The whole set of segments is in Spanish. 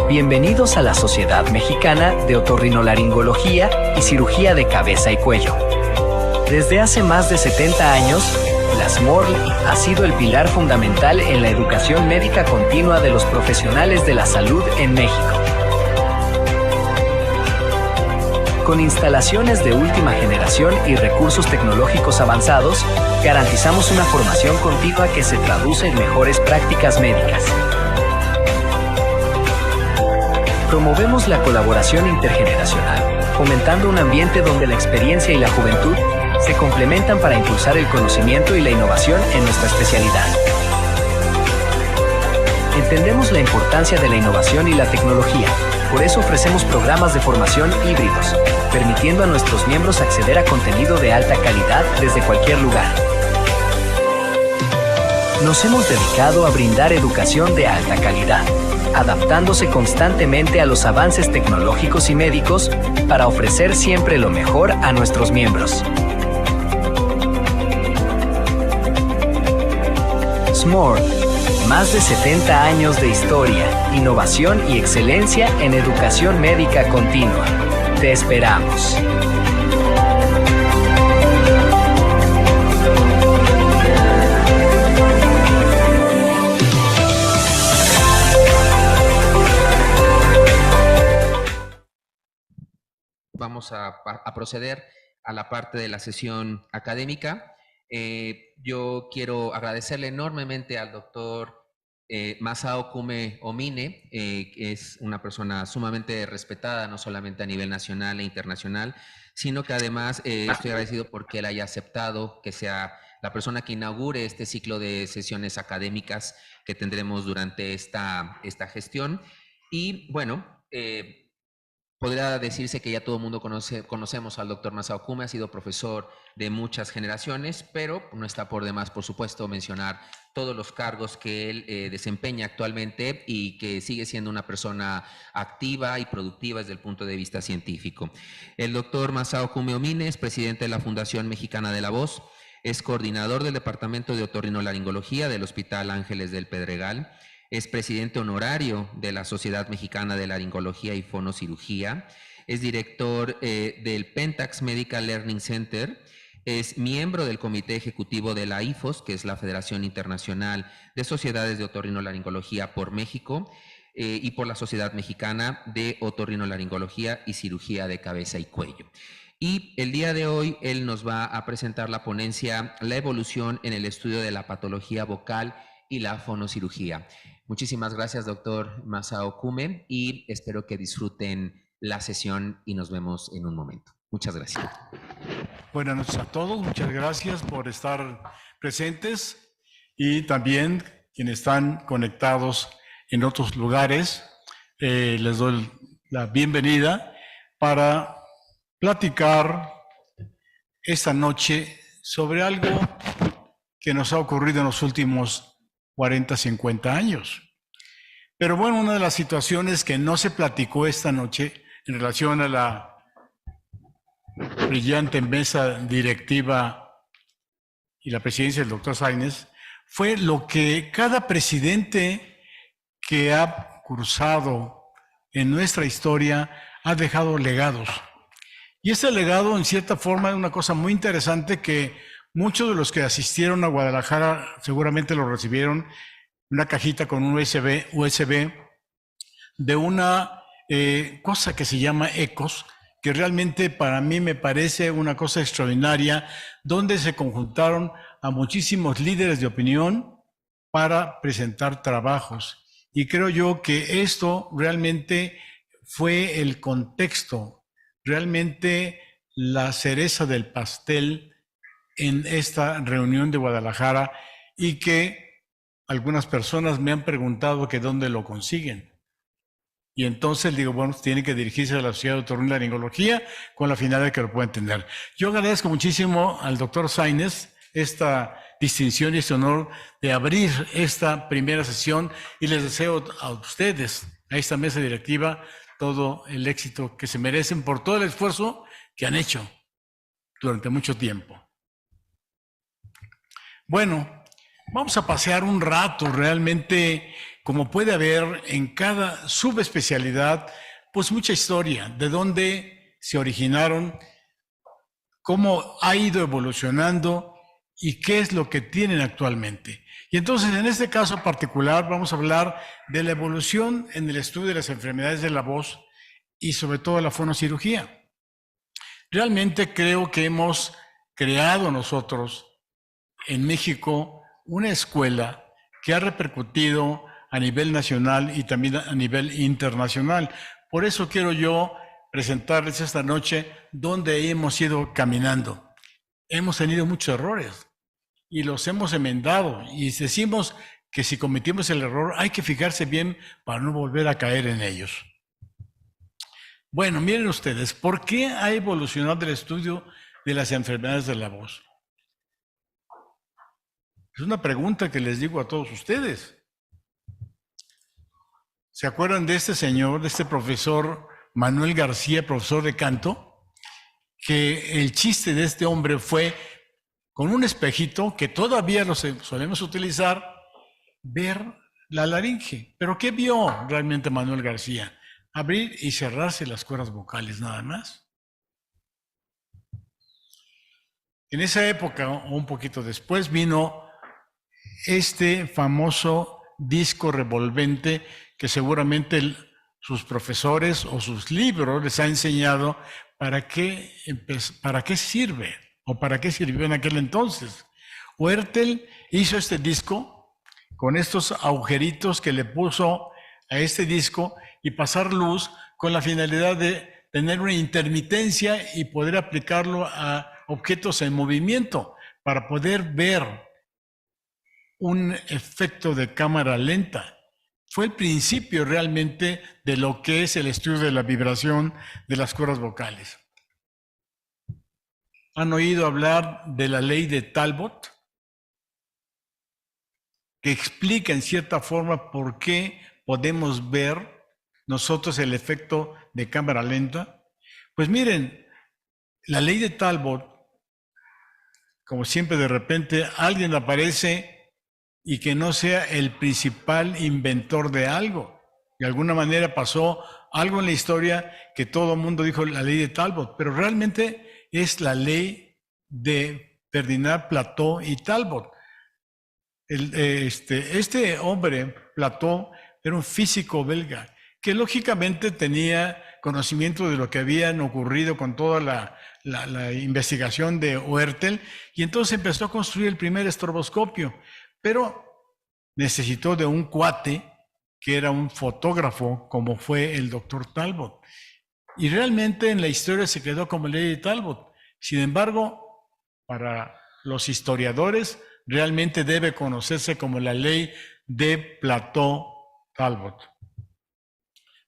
Bienvenidos a la Sociedad Mexicana de Otorrinolaringología y Cirugía de Cabeza y Cuello. Desde hace más de 70 años, la SMORL ha sido el pilar fundamental en la educación médica continua de los profesionales de la salud en México. Con instalaciones de última generación y recursos tecnológicos avanzados, garantizamos una formación continua que se traduce en mejores prácticas médicas. Promovemos la colaboración intergeneracional, fomentando un ambiente donde la experiencia y la juventud se complementan para impulsar el conocimiento y la innovación en nuestra especialidad. Entendemos la importancia de la innovación y la tecnología, por eso ofrecemos programas de formación híbridos, permitiendo a nuestros miembros acceder a contenido de alta calidad desde cualquier lugar. Nos hemos dedicado a brindar educación de alta calidad, adaptándose constantemente a los avances tecnológicos y médicos para ofrecer siempre lo mejor a nuestros miembros. SMORL, más de 70 años de historia, innovación y excelencia en educación médica continua. Te esperamos. Vamos a proceder a la parte de la sesión académica. Yo quiero agradecerle enormemente al doctor Masao Kume Omine, que es una persona sumamente respetada, no solamente a nivel nacional e internacional, sino que además estoy agradecido porque él haya aceptado que sea la persona que inaugure este ciclo de sesiones académicas que tendremos durante esta gestión. Y bueno, podría decirse que ya todo el mundo conocemos al doctor Masao Kume, ha sido profesor de muchas generaciones, pero no está por demás, por supuesto, mencionar todos los cargos que él desempeña actualmente y que sigue siendo una persona activa y productiva desde el punto de vista científico. El doctor Masao Kume Omine es presidente de la Fundación Mexicana de la Voz, es coordinador del Departamento de Otorrinolaringología del Hospital Ángeles del Pedregal, es presidente honorario de la Sociedad Mexicana de Laringología y Fonocirugía, es director del Pentax Medical Learning Center, es miembro del Comité Ejecutivo de la IFOS, que es la Federación Internacional de Sociedades de Otorrinolaringología por México, y por la Sociedad Mexicana de Otorrinolaringología y Cirugía de Cabeza y Cuello. Y el día de hoy él nos va a presentar la ponencia La evolución en el estudio de la patología vocal y la fonocirugía. Muchísimas gracias, doctor Masao Kume, y espero que disfruten la sesión y nos vemos en un momento. Muchas gracias. Buenas noches a todos, muchas gracias por estar presentes y también quienes están conectados en otros lugares. Les doy la bienvenida para platicar esta noche sobre algo que nos ha ocurrido en los últimos 40, 50 años. Pero bueno, una de las situaciones que no se platicó esta noche en relación a la brillante mesa directiva y la presidencia del doctor Sáenz fue lo que cada presidente que ha cursado en nuestra historia ha dejado legados. Y ese legado, en cierta forma, es una cosa muy interesante que muchos de los que asistieron a Guadalajara seguramente lo recibieron, una cajita con un USB de una cosa que se llama ECOS, que realmente para mí me parece una cosa extraordinaria, donde se conjuntaron a muchísimos líderes de opinión para presentar trabajos. Y creo yo que esto realmente fue el contexto, realmente la cereza del pastel en esta reunión de Guadalajara, y que algunas personas me han preguntado que dónde lo consiguen. Y entonces digo, bueno, tienen que dirigirse a la Sociedad de Otorrinolaringología con la finalidad de que lo puedan entender. Yo agradezco muchísimo al doctor Sáenz esta distinción y este honor de abrir esta primera sesión, y les deseo a ustedes, a esta mesa directiva, todo el éxito que se merecen por todo el esfuerzo que han hecho. durante mucho tiempo. Bueno, vamos a pasear un rato realmente, como puede haber en cada subespecialidad, pues mucha historia, de dónde se originaron, cómo ha ido evolucionando y qué es lo que tienen actualmente. Y entonces, en este caso particular, vamos a hablar de la evolución en el estudio de las enfermedades de la voz y sobre todo la fonocirugía. Realmente creo que hemos creado nosotros en México una escuela que ha repercutido a nivel nacional y también a nivel internacional. Por eso quiero yo presentarles esta noche dónde hemos ido caminando. Hemos tenido muchos errores y los hemos enmendado y decimos que si cometimos el error hay que fijarse bien para no volver a caer en ellos. Bueno, miren ustedes, ¿por qué ha evolucionado el estudio de las enfermedades de la voz? Es una pregunta que les digo a todos ustedes. ¿Se acuerdan de este señor, de este profesor Manuel García, profesor de canto? Que el chiste de este hombre fue, con un espejito, que todavía lo solemos utilizar, ver la laringe. ¿Pero qué vio realmente Manuel García? Abrir y cerrarse las cuerdas vocales, nada más. En esa época, o un poquito después, vino este famoso disco revolvente que seguramente sus profesores o sus libros les ha enseñado para qué sirve o para qué sirvió en aquel entonces. Oertel hizo este disco con estos agujeritos que le puso a este disco y pasar luz con la finalidad de tener una intermitencia y poder aplicarlo a objetos en movimiento para poder ver un efecto de cámara lenta. Fue el principio realmente de lo que es el estudio de la vibración de las cuerdas vocales. ¿Han oído hablar de la ley de Talbot? Que explica en cierta forma por qué podemos ver nosotros el efecto de cámara lenta. Pues miren, la ley de Talbot, como siempre de repente alguien aparece y que no sea el principal inventor de algo. De alguna manera pasó algo en la historia que todo el mundo dijo la ley de Talbot, pero realmente es la ley de Ferdinand Plateau y Talbot. Este hombre, Plateau, era un físico belga que lógicamente tenía conocimiento de lo que habían ocurrido con toda la investigación de Oertel y entonces empezó a construir el primer estroboscopio. Pero necesitó de un cuate que era un fotógrafo, como fue el doctor Talbot. Y realmente en la historia se quedó como ley de Talbot. Sin embargo, para los historiadores, realmente debe conocerse como la ley de Plateau-Talbot.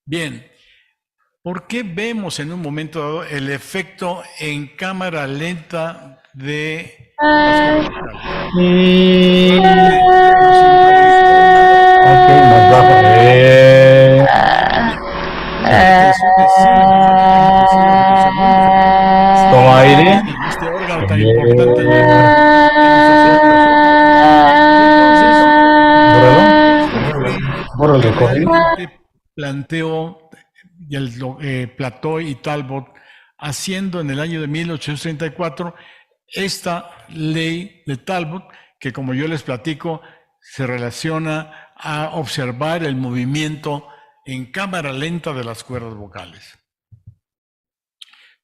Bien, ¿por qué vemos en un momento dado el efecto en cámara lenta de las cuerdas vocales? Ok, más bajo. Toma aire. Este órgano tan importante de nosotros. Realmente planteó Plateau y Talbot haciendo en el año de 1834 esta ley de Talbot, que como yo les platico, se relaciona a observar el movimiento en cámara lenta de las cuerdas vocales.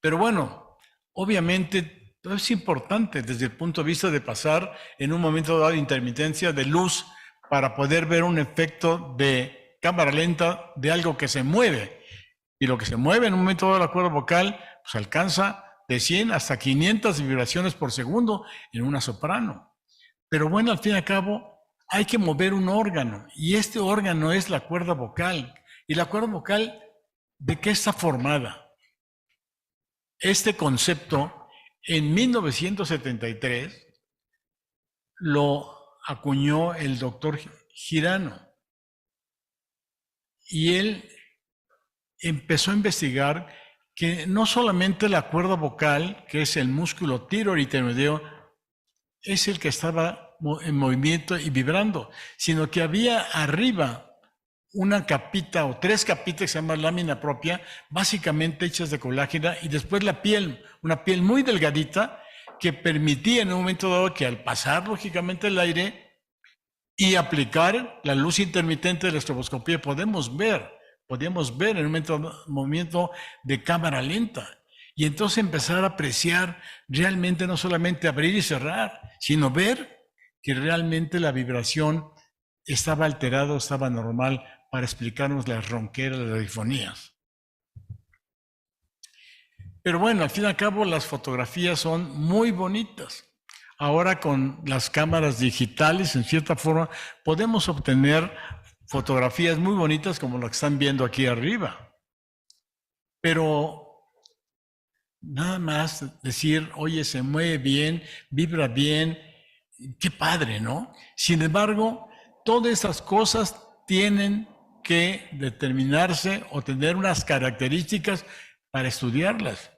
Pero bueno, obviamente es importante desde el punto de vista de pasar en un momento dado de intermitencia de luz para poder ver un efecto de cámara lenta de algo que se mueve. Y lo que se mueve en un momento dado de la cuerda vocal, pues alcanza de 100 hasta 500 vibraciones por segundo en una soprano. Pero bueno, al fin y al cabo, hay que mover un órgano, y este órgano es la cuerda vocal. ¿Y la cuerda vocal de qué está formada? Este concepto, en 1973, lo acuñó el doctor Girano. Y él empezó a investigar que no solamente la cuerda vocal, que es el músculo tiroideo, es el que estaba en movimiento y vibrando, sino que había arriba una capita o 3 capitas que se llama lámina propia, básicamente hechas de colágeno, y después la piel, una piel muy delgadita que permitía en un momento dado que al pasar lógicamente el aire y aplicar la luz intermitente de la estroboscopía podíamos ver en un movimiento de cámara lenta. Y entonces empezar a apreciar realmente no solamente abrir y cerrar, sino ver que realmente la vibración estaba alterada, estaba normal, para explicarnos las ronqueras, las difonías. Pero bueno, al fin y al cabo las fotografías son muy bonitas. Ahora con las cámaras digitales, en cierta forma, podemos obtener fotografías muy bonitas como las que están viendo aquí arriba. Pero nada más decir, oye, se mueve bien, vibra bien, qué padre, ¿no? Sin embargo, todas esas cosas tienen que determinarse o tener unas características para estudiarlas.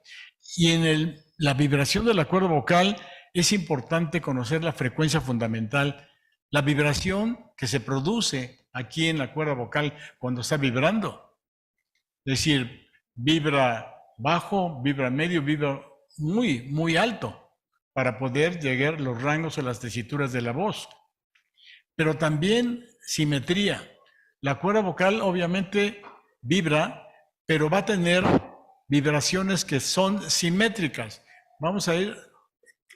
Y en la vibración de la cuerda vocal es importante conocer la frecuencia fundamental, la vibración que se produce aquí en la cuerda vocal cuando está vibrando. Es decir, vibra bajo, vibra medio, vibra muy, muy alto para poder llegar a los rangos o las tesituras de la voz. Pero también simetría. La cuerda vocal obviamente vibra, pero va a tener vibraciones que son simétricas. Vamos a ir,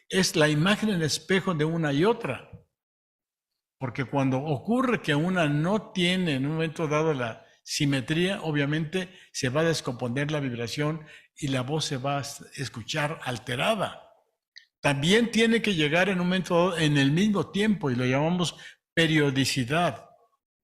es la imagen en espejo de una y otra. Porque cuando ocurre que una no tiene en un momento dado la simetría, obviamente se va a descomponer la vibración y la voz se va a escuchar alterada. También tiene que llegar en un momento dado en el mismo tiempo, y lo llamamos periodicidad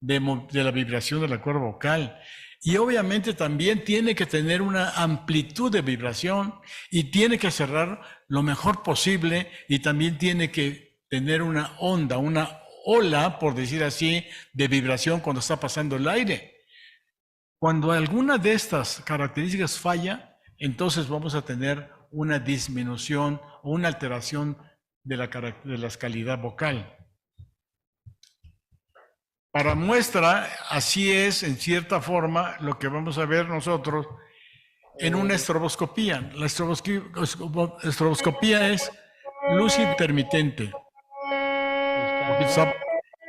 de la vibración de la cuerda vocal. Y obviamente también tiene que tener una amplitud de vibración y tiene que cerrar lo mejor posible, y también tiene que tener una onda, una ola, por decir así, de vibración cuando está pasando el aire. Cuando alguna de estas características falla, entonces vamos a tener una disminución o una alteración de la calidad vocal. Para muestra, así es, en cierta forma, lo que vamos a ver nosotros en una estroboscopía. La estroboscopía es luz intermitente.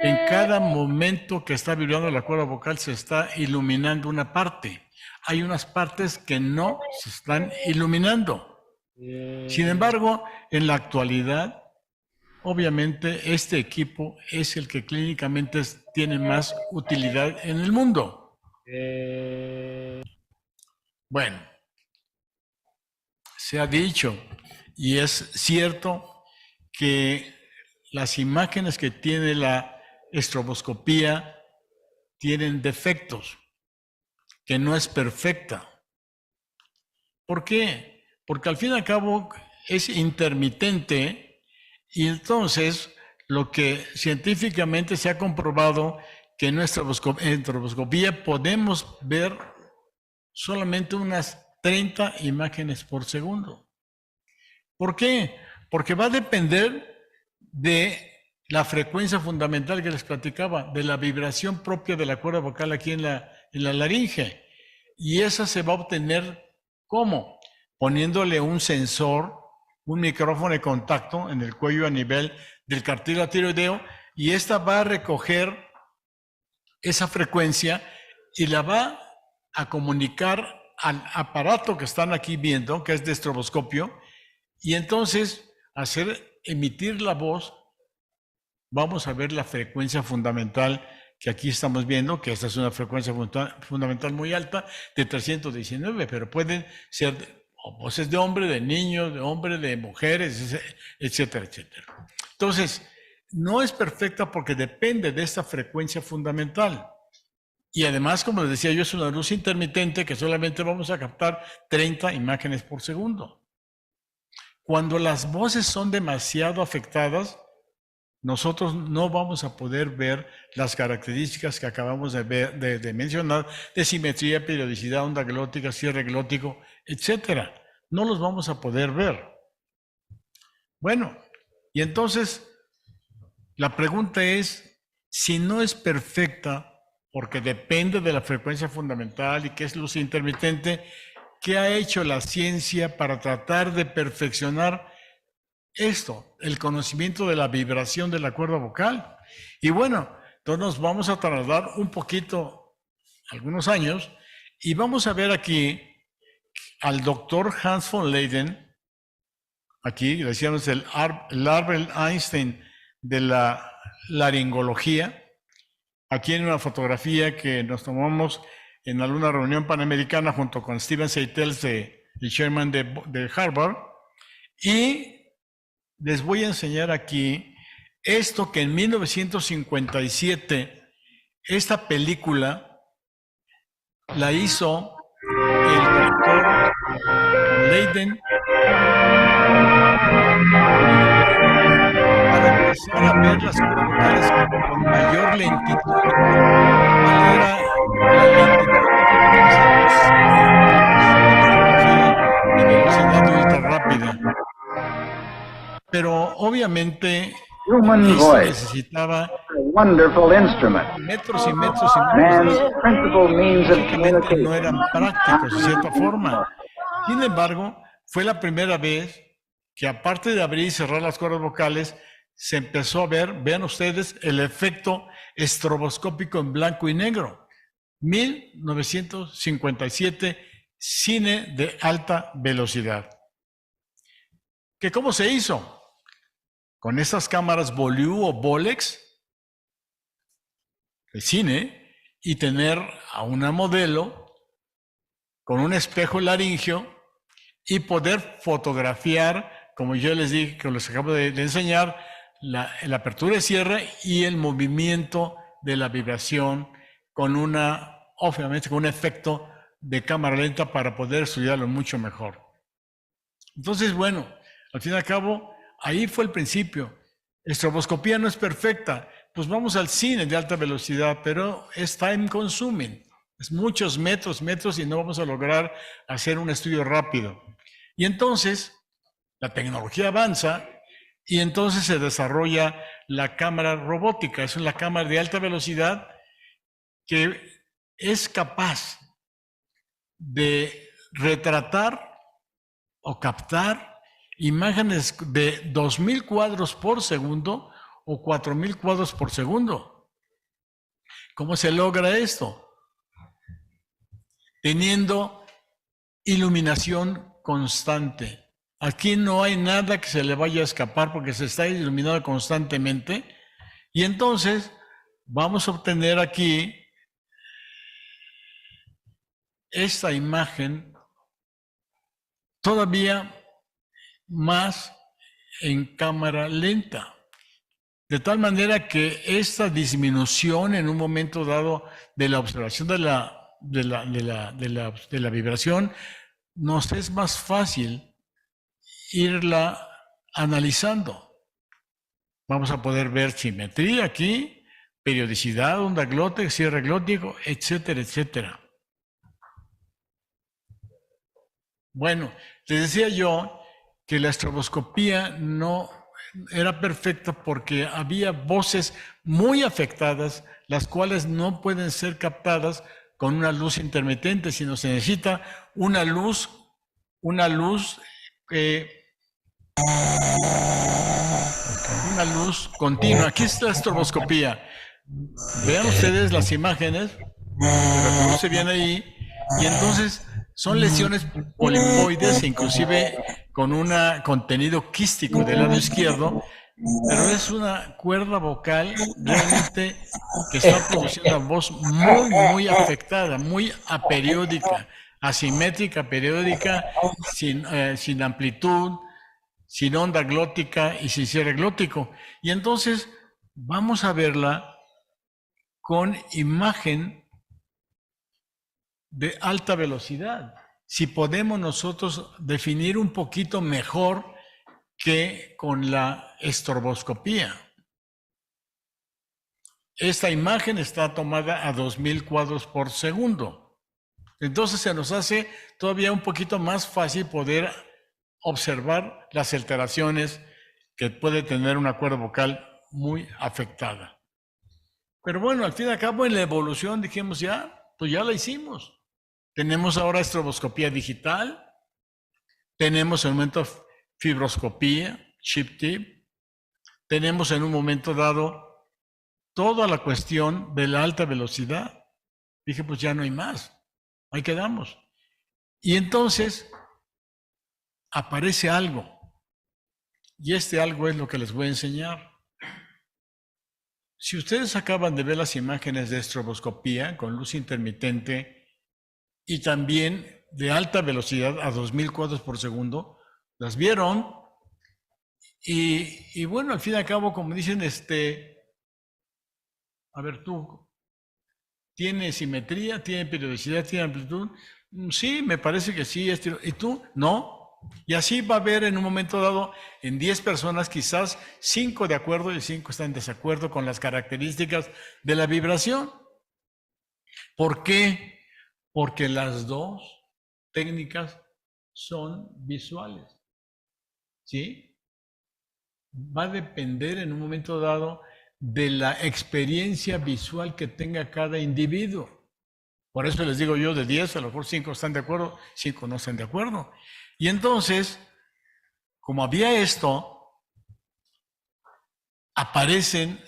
En cada momento que está vibrando la cuerda vocal se está iluminando una parte. Hay unas partes que no se están iluminando. Sin embargo, en la actualidad, obviamente, este equipo es el que clínicamente tiene más utilidad en el mundo. Bueno, se ha dicho, y es cierto, que las imágenes que tiene la estroboscopía tienen defectos, que no es perfecta. ¿Por qué? Porque al fin y al cabo es intermitente, y entonces lo que científicamente se ha comprobado que en nuestra estroboscopía podemos ver solamente unas 30 imágenes por segundo. ¿Por qué? Porque va a depender de la frecuencia fundamental que les platicaba, de la vibración propia de la cuerda vocal aquí en la laringe. Y esa se va a obtener, ¿cómo? Poniéndole un sensor, un micrófono de contacto en el cuello a nivel del cartílago tiroideo, y esta va a recoger esa frecuencia y la va a comunicar al aparato que están aquí viendo, que es de estroboscopio, y entonces emitir la voz. Vamos a ver la frecuencia fundamental que aquí estamos viendo, que esta es una frecuencia fundamental muy alta, de 319, pero pueden ser voces de hombre, de niños, de hombres, de mujeres, etcétera, etcétera. Entonces, no es perfecta porque depende de esta frecuencia fundamental. Y además, como les decía yo, es una luz intermitente que solamente vamos a captar 30 imágenes por segundo. Cuando las voces son demasiado afectadas, nosotros no vamos a poder ver las características que acabamos de mencionar, de simetría, periodicidad, onda glótica, cierre glótico, etcétera. No los vamos a poder ver. Bueno, y entonces la pregunta es, si no es perfecta, porque depende de la frecuencia fundamental y que es luz intermitente, ¿qué ha hecho la ciencia para tratar de perfeccionar esto, el conocimiento de la vibración de la cuerda vocal? Y bueno, entonces nos vamos a trasladar un poquito, algunos años, y vamos a ver aquí al doctor Hans von Leyden. Aquí decíamos el Albert Einstein de la laringología. Aquí en una fotografía que nos tomamos en alguna reunión panamericana junto con Steven Seitels, el Sherman de Harvard. Y les voy a enseñar aquí esto que en 1957, esta película la hizo el doctor Leyden para empezar a ver las cuerdas vocales con mayor lentitud. ¿Cuál era la lentitud? De velocidad ultra rápida. Pero obviamente esto necesitaba wonderful instrument. metros y metros y Man's metros. principal means of Lógicamente no eran communication. prácticos de cierta forma. Sin embargo, fue la primera vez que aparte de abrir y cerrar las cuerdas vocales, se empezó a ver, vean ustedes, el efecto estroboscópico en blanco y negro. 1957, cine de alta velocidad. ¿Que cómo se hizo? Con estas cámaras Beaulieu o Bolex de cine y tener a una modelo con un espejo laringio y poder fotografiar, como yo les dije, que les acabo de enseñar, la apertura y cierre y el movimiento de la vibración con obviamente con un efecto de cámara lenta para poder estudiarlo mucho mejor. Entonces, bueno, al fin y al cabo, ahí fue el principio. Estroboscopía no es perfecta, pues vamos al cine de alta velocidad, pero es time consuming, es muchos metros y no vamos a lograr hacer un estudio rápido. Y entonces, la tecnología avanza y entonces se desarrolla la cámara robótica. Es una cámara de alta velocidad que es capaz de retratar o captar imágenes de 2000 cuadros por segundo o 4000 cuadros por segundo. ¿Cómo se logra esto? Teniendo iluminación constante. Aquí no hay nada que se le vaya a escapar porque se está iluminando constantemente. Y entonces vamos a obtener aquí esta imagen todavía más en cámara lenta. De tal manera que esta disminución en un momento dado de la observación de la vibración nos es más fácil irla analizando. Vamos a poder ver simetría aquí, periodicidad, onda glótica, cierre glótico, etcétera, etcétera. Bueno, les decía yo que la estroboscopía no era perfecta porque había voces muy afectadas, las cuales no pueden ser captadas con una luz intermitente, sino se necesita una luz continua. Aquí está la estroboscopía. Vean ustedes las imágenes, se reproduce bien ahí, y entonces son lesiones polipoides, inclusive con un contenido quístico del lado izquierdo, pero es una cuerda vocal realmente que está produciendo una voz muy afectada, muy aperiódica, asimétrica, periódica, sin amplitud, sin onda glótica y sin cierre glótico. Y entonces vamos a verla con imagen de alta velocidad. Si podemos nosotros definir un poquito mejor que con la estroboscopía. esta imagen está tomada a 2000 cuadros por segundo. Entonces se nos hace todavía un poquito más fácil poder observar las alteraciones que puede tener una cuerda vocal muy afectada. Pero bueno, al fin y al cabo en la evolución dijimos pues ya la hicimos. Tenemos ahora estroboscopía digital, tenemos en un momento fibroscopía, chip tip, tenemos en un momento dado toda la cuestión de la alta velocidad. Dije, pues ya no hay más, ahí quedamos. Y entonces aparece algo, y este algo es lo que les voy a enseñar. Si ustedes acaban de ver las imágenes de estroboscopía con luz intermitente y también de alta velocidad a 2000 cuadros por segundo, las vieron, y bueno, al fin y al cabo, como dicen, a ver tú, ¿tiene simetría, tiene periodicidad, tiene amplitud? Sí, me parece que sí. ¿Y tú? No. Y así va a haber en un momento dado, en 10 personas, quizás 5 de acuerdo y 5 están en desacuerdo con las características de la vibración. ¿Por qué? Porque las dos técnicas son visuales. ¿Sí? Va a depender en un momento dado de la experiencia visual que tenga cada individuo. Por eso les digo yo, de 10, a lo mejor 5 están de acuerdo, 5 no están de acuerdo. Y entonces, como había esto, aparecen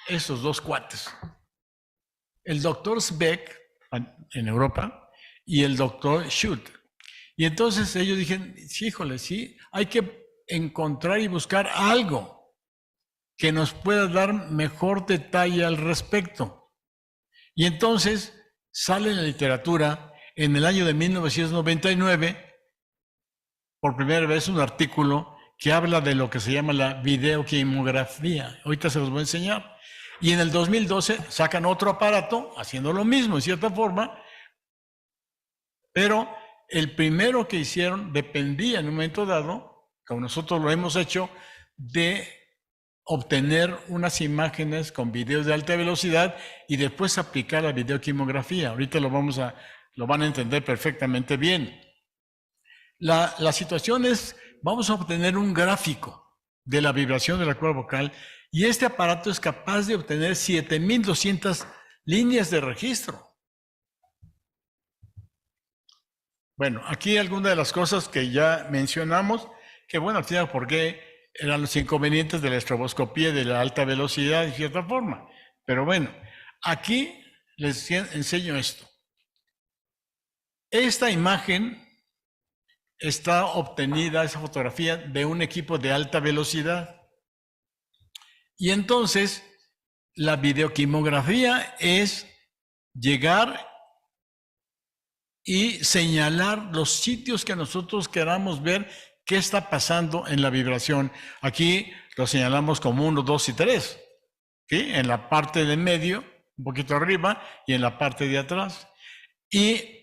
esos dos cuates. El doctor Speck, en Europa, y el doctor Schultz. Y entonces ellos dijeron, sí, híjole, sí, hay que encontrar y buscar algo que nos pueda dar mejor detalle al respecto. Y entonces sale en la literatura, en el año de 1999, por primera vez un artículo que habla de lo que se llama la videoquimografía. Ahorita se los voy a enseñar. Y en el 2012 sacan otro aparato haciendo lo mismo, en cierta forma, pero el primero que hicieron dependía en un momento dado, como nosotros lo hemos hecho, de obtener unas imágenes con videos de alta velocidad y después aplicar la videoquimografía. Ahorita lo van a entender perfectamente bien. La situación es, vamos a obtener un gráfico de la vibración de la cuerda vocal y este aparato es capaz de obtener 7200 líneas de registro. Bueno, aquí algunas de las cosas que ya mencionamos, que bueno, al final, ¿por qué eran los inconvenientes de la estroboscopía de la alta velocidad de cierta forma? Pero bueno, aquí les enseño esto. Esta imagen está obtenida, esa fotografía, de un equipo de alta velocidad. Y entonces, la videoquimografía es llegar y señalar los sitios que nosotros queramos ver qué está pasando en la vibración. Aquí lo señalamos como 1, 2 y 3. ¿Sí? En la parte de medio, un poquito arriba, y en la parte de atrás. Y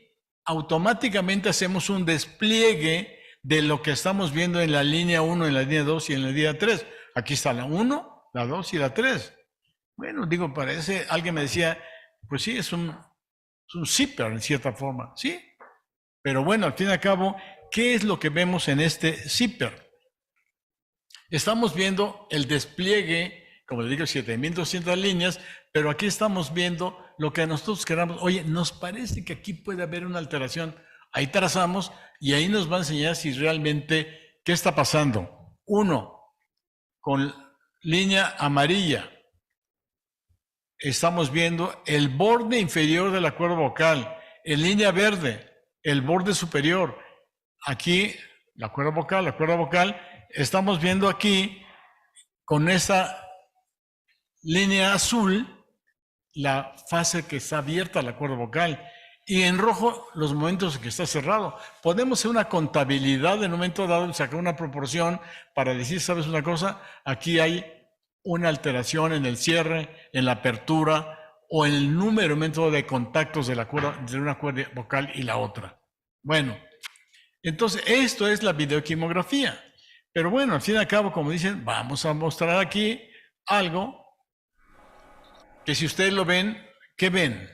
automáticamente hacemos un despliegue de lo que estamos viendo en la línea 1, en la línea 2 y en la línea 3. Aquí está la 1, la 2 y la 3. Bueno, digo, parece, alguien me decía, pues sí, es un zipper en cierta forma, ¿sí? Pero bueno, al fin y al cabo, ¿qué es lo que vemos en este zipper? Estamos viendo el despliegue, como les digo, 7200 líneas, pero aquí estamos viendo lo que nosotros queramos. Oye, nos parece que aquí puede haber una alteración. Ahí trazamos y ahí nos va a enseñar si realmente, ¿qué está pasando? 1, con línea amarilla, estamos viendo el borde inferior de la cuerda vocal. En línea verde, el borde superior. Aquí, la cuerda vocal, estamos viendo aquí, con esa línea azul, la fase que está abierta, la cuerda vocal, y en rojo los momentos en que está cerrado. Podemos hacer una contabilidad en un momento dado, sacar una proporción para decir, ¿sabes una cosa? Aquí hay una alteración en el cierre, en la apertura o en el número de contactos de una cuerda vocal y la otra. Bueno, entonces esto es la videoquimografía. Pero bueno, al fin y al cabo, como dicen, vamos a mostrar aquí algo que si ustedes lo ven, ¿qué ven?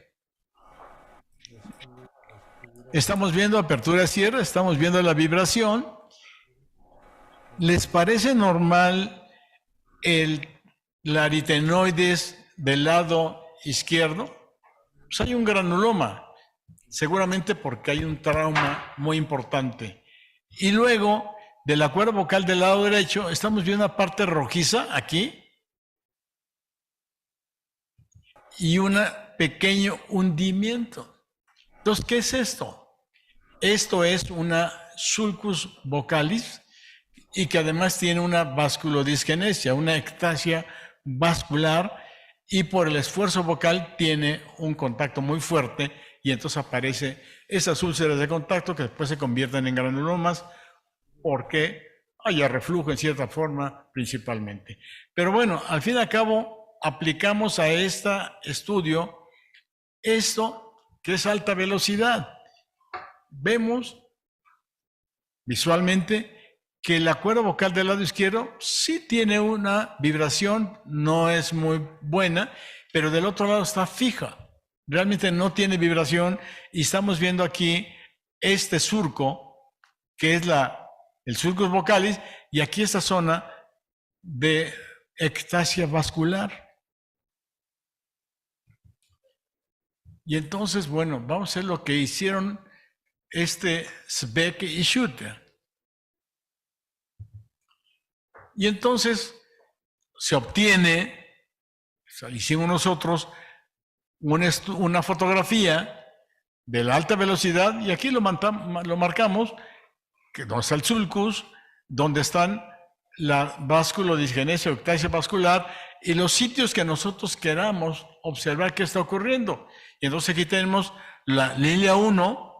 Estamos viendo apertura-cierre, estamos viendo la vibración. ¿Les parece normal la aritenoides del lado izquierdo? Pues hay un granuloma, seguramente porque hay un trauma muy importante. Y luego, de la cuerda vocal del lado derecho, estamos viendo una parte rojiza aquí y un pequeño hundimiento. Entonces, ¿qué es esto? Esto es una sulcus vocalis y que además tiene una vasculodisgenesia, una ectasia vascular, y por el esfuerzo vocal tiene un contacto muy fuerte y entonces aparece esas úlceras de contacto que después se convierten en granulomas porque haya reflujo en cierta forma principalmente. Pero bueno, al fin y al cabo aplicamos a este estudio esto que es alta velocidad. Vemos visualmente que la cuerda vocal del lado izquierdo sí tiene una vibración, no es muy buena, pero del otro lado está fija. Realmente no tiene vibración y estamos viendo aquí este surco, que es el surcus vocalis, y aquí esta zona de ectasia vascular. Y entonces, bueno, vamos a hacer lo que hicieron Speck y Schutter. Y entonces se obtiene, hicimos nosotros, una fotografía de la alta velocidad, y aquí lo marcamos, que donde está el sulcus, donde están la vasculodisgenesia o ectasia vascular, y los sitios que nosotros queramos observar qué está ocurriendo. Y entonces aquí tenemos la línea 1,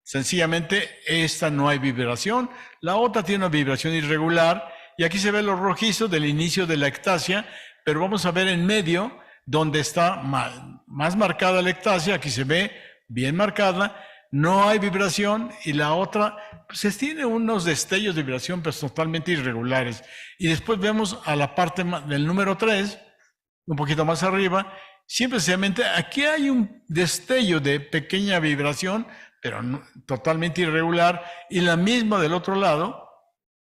sencillamente esta no hay vibración, la otra tiene una vibración irregular, y aquí se ve los rojizos del inicio de la ectasia, pero vamos a ver en medio donde está más marcada la ectasia, aquí se ve bien marcada, no hay vibración, y la otra pues tiene unos destellos de vibración, pero totalmente irregulares. Y después vemos a la parte del número 3, un poquito más arriba, simplemente aquí hay un destello de pequeña vibración, pero totalmente irregular, y la misma del otro lado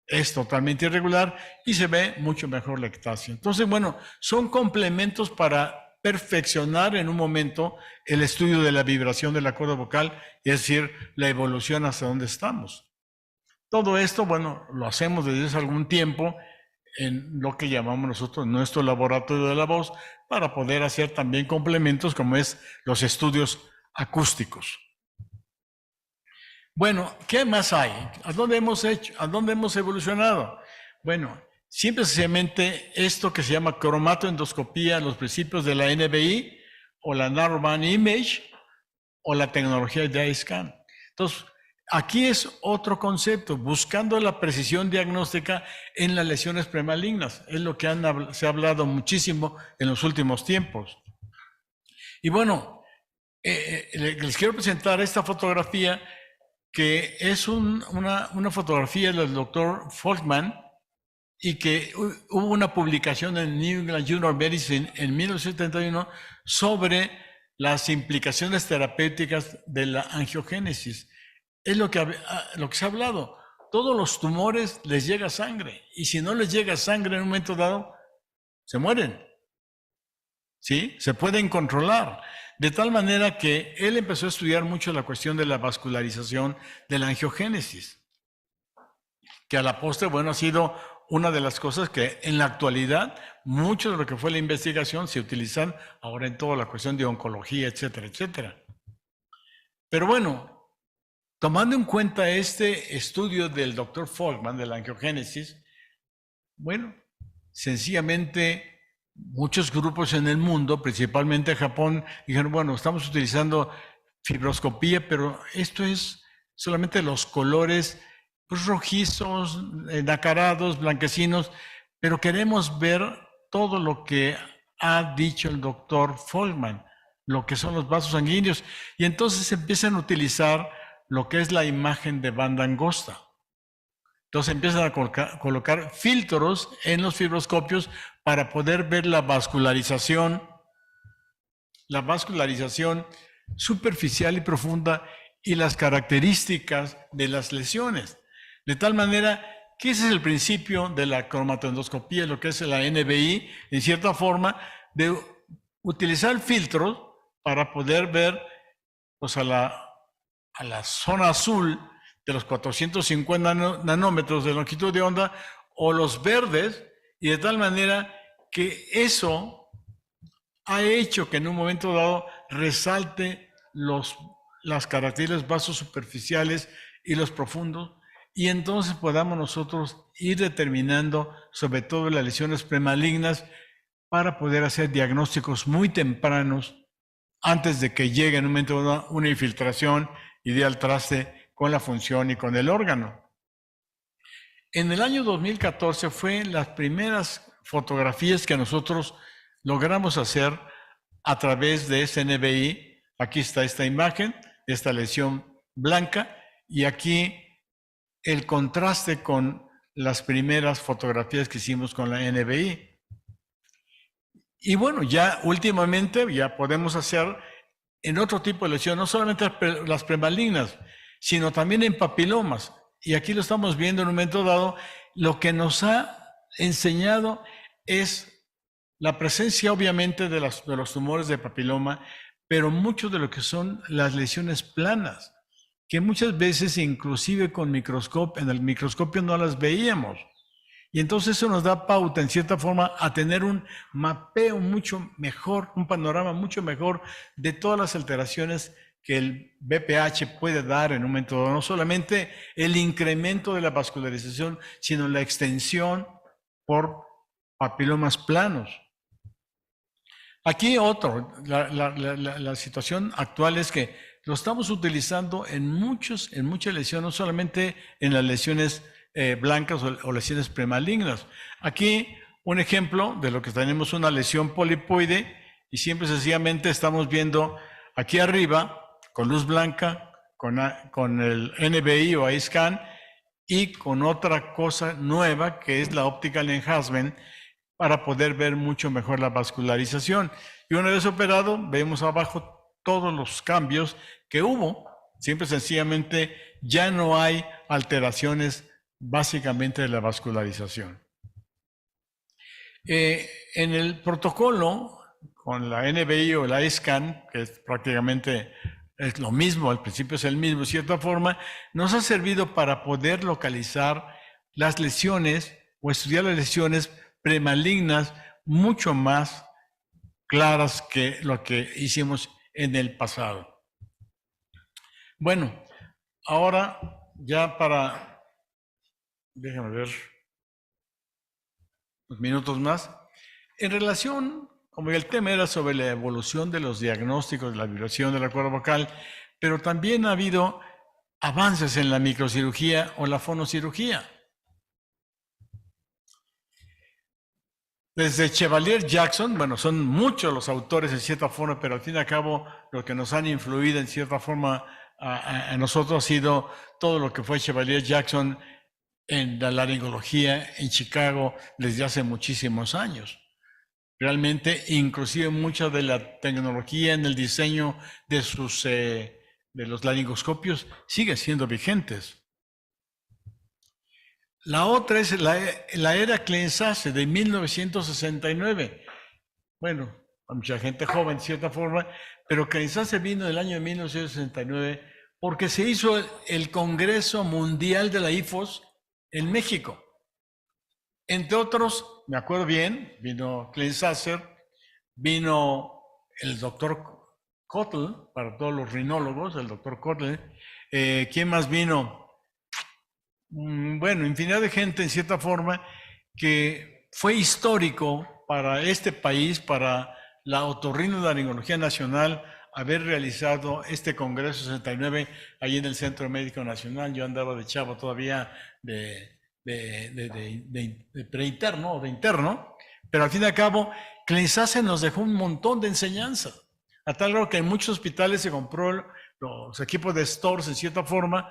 es totalmente irregular y se ve mucho mejor la ectasia. Entonces, bueno, son complementos para perfeccionar en un momento el estudio de la vibración de la cuerda vocal, es decir, la evolución hasta donde estamos. Todo esto, bueno, lo hacemos desde hace algún tiempo en lo que llamamos nosotros nuestro laboratorio de la voz, para poder hacer también complementos como es los estudios acústicos. Bueno, ¿qué más hay? ¿A dónde hemos evolucionado? Bueno, simple y sencillamente esto que se llama cromatoendoscopía, los principios de la NBI o la Narrowband Image o la tecnología de iScan. Entonces, aquí es otro concepto, buscando la precisión diagnóstica en las lesiones premalignas. Es lo que se ha hablado muchísimo en los últimos tiempos. Y bueno, les quiero presentar esta fotografía, que es una fotografía del doctor Folkman, y que hubo una publicación en New England Journal of Medicine en 1971 sobre las implicaciones terapéuticas de la angiogénesis. Es lo que se ha hablado. Todos los tumores les llega sangre, y si no les llega sangre en un momento dado, se mueren. ¿Sí? Se pueden controlar. De tal manera que él empezó a estudiar mucho la cuestión de la vascularización de la angiogénesis, que a la postre, bueno, ha sido una de las cosas que en la actualidad, mucho de lo que fue la investigación se utilizan ahora en toda la cuestión de oncología, etcétera, etcétera. Pero bueno, tomando en cuenta este estudio del doctor Folkman de la angiogénesis, bueno, sencillamente muchos grupos en el mundo, principalmente en Japón, dijeron, bueno, estamos utilizando fibroscopía, pero esto es solamente los colores pues, rojizos, nacarados, blanquecinos, pero queremos ver todo lo que ha dicho el doctor Folkman, lo que son los vasos sanguíneos, y entonces empiezan a utilizar lo que es la imagen de banda angosta. Entonces empiezan a colocar filtros en los fibroscopios para poder ver la vascularización la vascularización superficial y profunda y las características de las lesiones. De tal manera que ese es el principio de la cromatoendoscopía, lo que es la NBI, en cierta forma, de utilizar filtros para poder ver pues, a la zona azul de los 450 nanómetros de longitud de onda o los verdes, y de tal manera que eso ha hecho que en un momento dado resalte las características vasosuperficiales y los profundos, y entonces podamos nosotros ir determinando sobre todo las lesiones premalignas para poder hacer diagnósticos muy tempranos antes de que llegue en un momento dado una infiltración y dé al traste con la función y con el órgano. En el año 2014 fue las primeras fotografías que nosotros logramos hacer a través de SNBI. Aquí está esta imagen de esta lesión blanca y aquí el contraste con las primeras fotografías que hicimos con la NBI. Y bueno, ya últimamente ya podemos hacer en otro tipo de lesión, no solamente las premalignas, sino también en papilomas. Y aquí lo estamos viendo en un momento dado. Lo que nos ha enseñado es la presencia obviamente de los tumores de papiloma, pero mucho de lo que son las lesiones planas, que muchas veces inclusive con microscopio, en el microscopio no las veíamos. Y entonces eso nos da pauta en cierta forma a tener un mapeo mucho mejor, un panorama mucho mejor de todas las alteraciones que el BPH puede dar en un momento dado. No solamente el incremento de la vascularización, sino la extensión por papilomas planos. Aquí la situación actual es que lo estamos utilizando en muchas lesiones, no solamente en las lesiones blancas o lesiones premalignas. Aquí un ejemplo de lo que tenemos una lesión polipoide y siempre sencillamente estamos viendo aquí arriba con luz blanca, con el NBI o iScan y con otra cosa nueva que es la Optical Enhancement para poder ver mucho mejor la vascularización. Y una vez operado, vemos abajo todos los cambios que hubo. Siempre sencillamente ya no hay alteraciones básicamente de la vascularización. En el protocolo, con la NBI o la iScan, que es prácticamente es lo mismo, al principio es el mismo, de cierta forma, nos ha servido para poder localizar las lesiones o estudiar las lesiones premalignas mucho más claras que lo que hicimos en el pasado. Bueno, ahora ya déjame ver, unos minutos más. En relación, como el tema era sobre la evolución de los diagnósticos de la vibración de la cuerda vocal, pero también ha habido avances en la microcirugía o la fonocirugía. Desde Chevalier Jackson, bueno, son muchos los autores en cierta forma, pero al fin y al cabo lo que nos han influido en cierta forma a nosotros ha sido todo lo que fue Chevalier Jackson en la laringología en Chicago desde hace muchísimos años. Realmente, inclusive mucha de la tecnología en el diseño de los laringoscopios sigue siendo vigentes. La otra es la era Klein-Sasser de 1969. Bueno, a mucha gente joven, de cierta forma, pero Klein-Sasser vino en el año de 1969 porque se hizo el Congreso Mundial de la IFOS en México. Entre otros, me acuerdo bien, vino Klein-Sasser, vino el doctor Kotl, para todos los rinólogos, el doctor Kotl. ¿Quién más vino? Bueno, infinidad de gente en cierta forma que fue histórico para este país, para la otorrinolaringología nacional, haber realizado este Congreso 69 ahí en el Centro Médico Nacional. Yo andaba de chavo todavía de preinterno o de interno, pero al fin y al cabo Klein-Sasser nos dejó un montón de enseñanza, a tal grado que en muchos hospitales se compró los equipos de Storz en cierta forma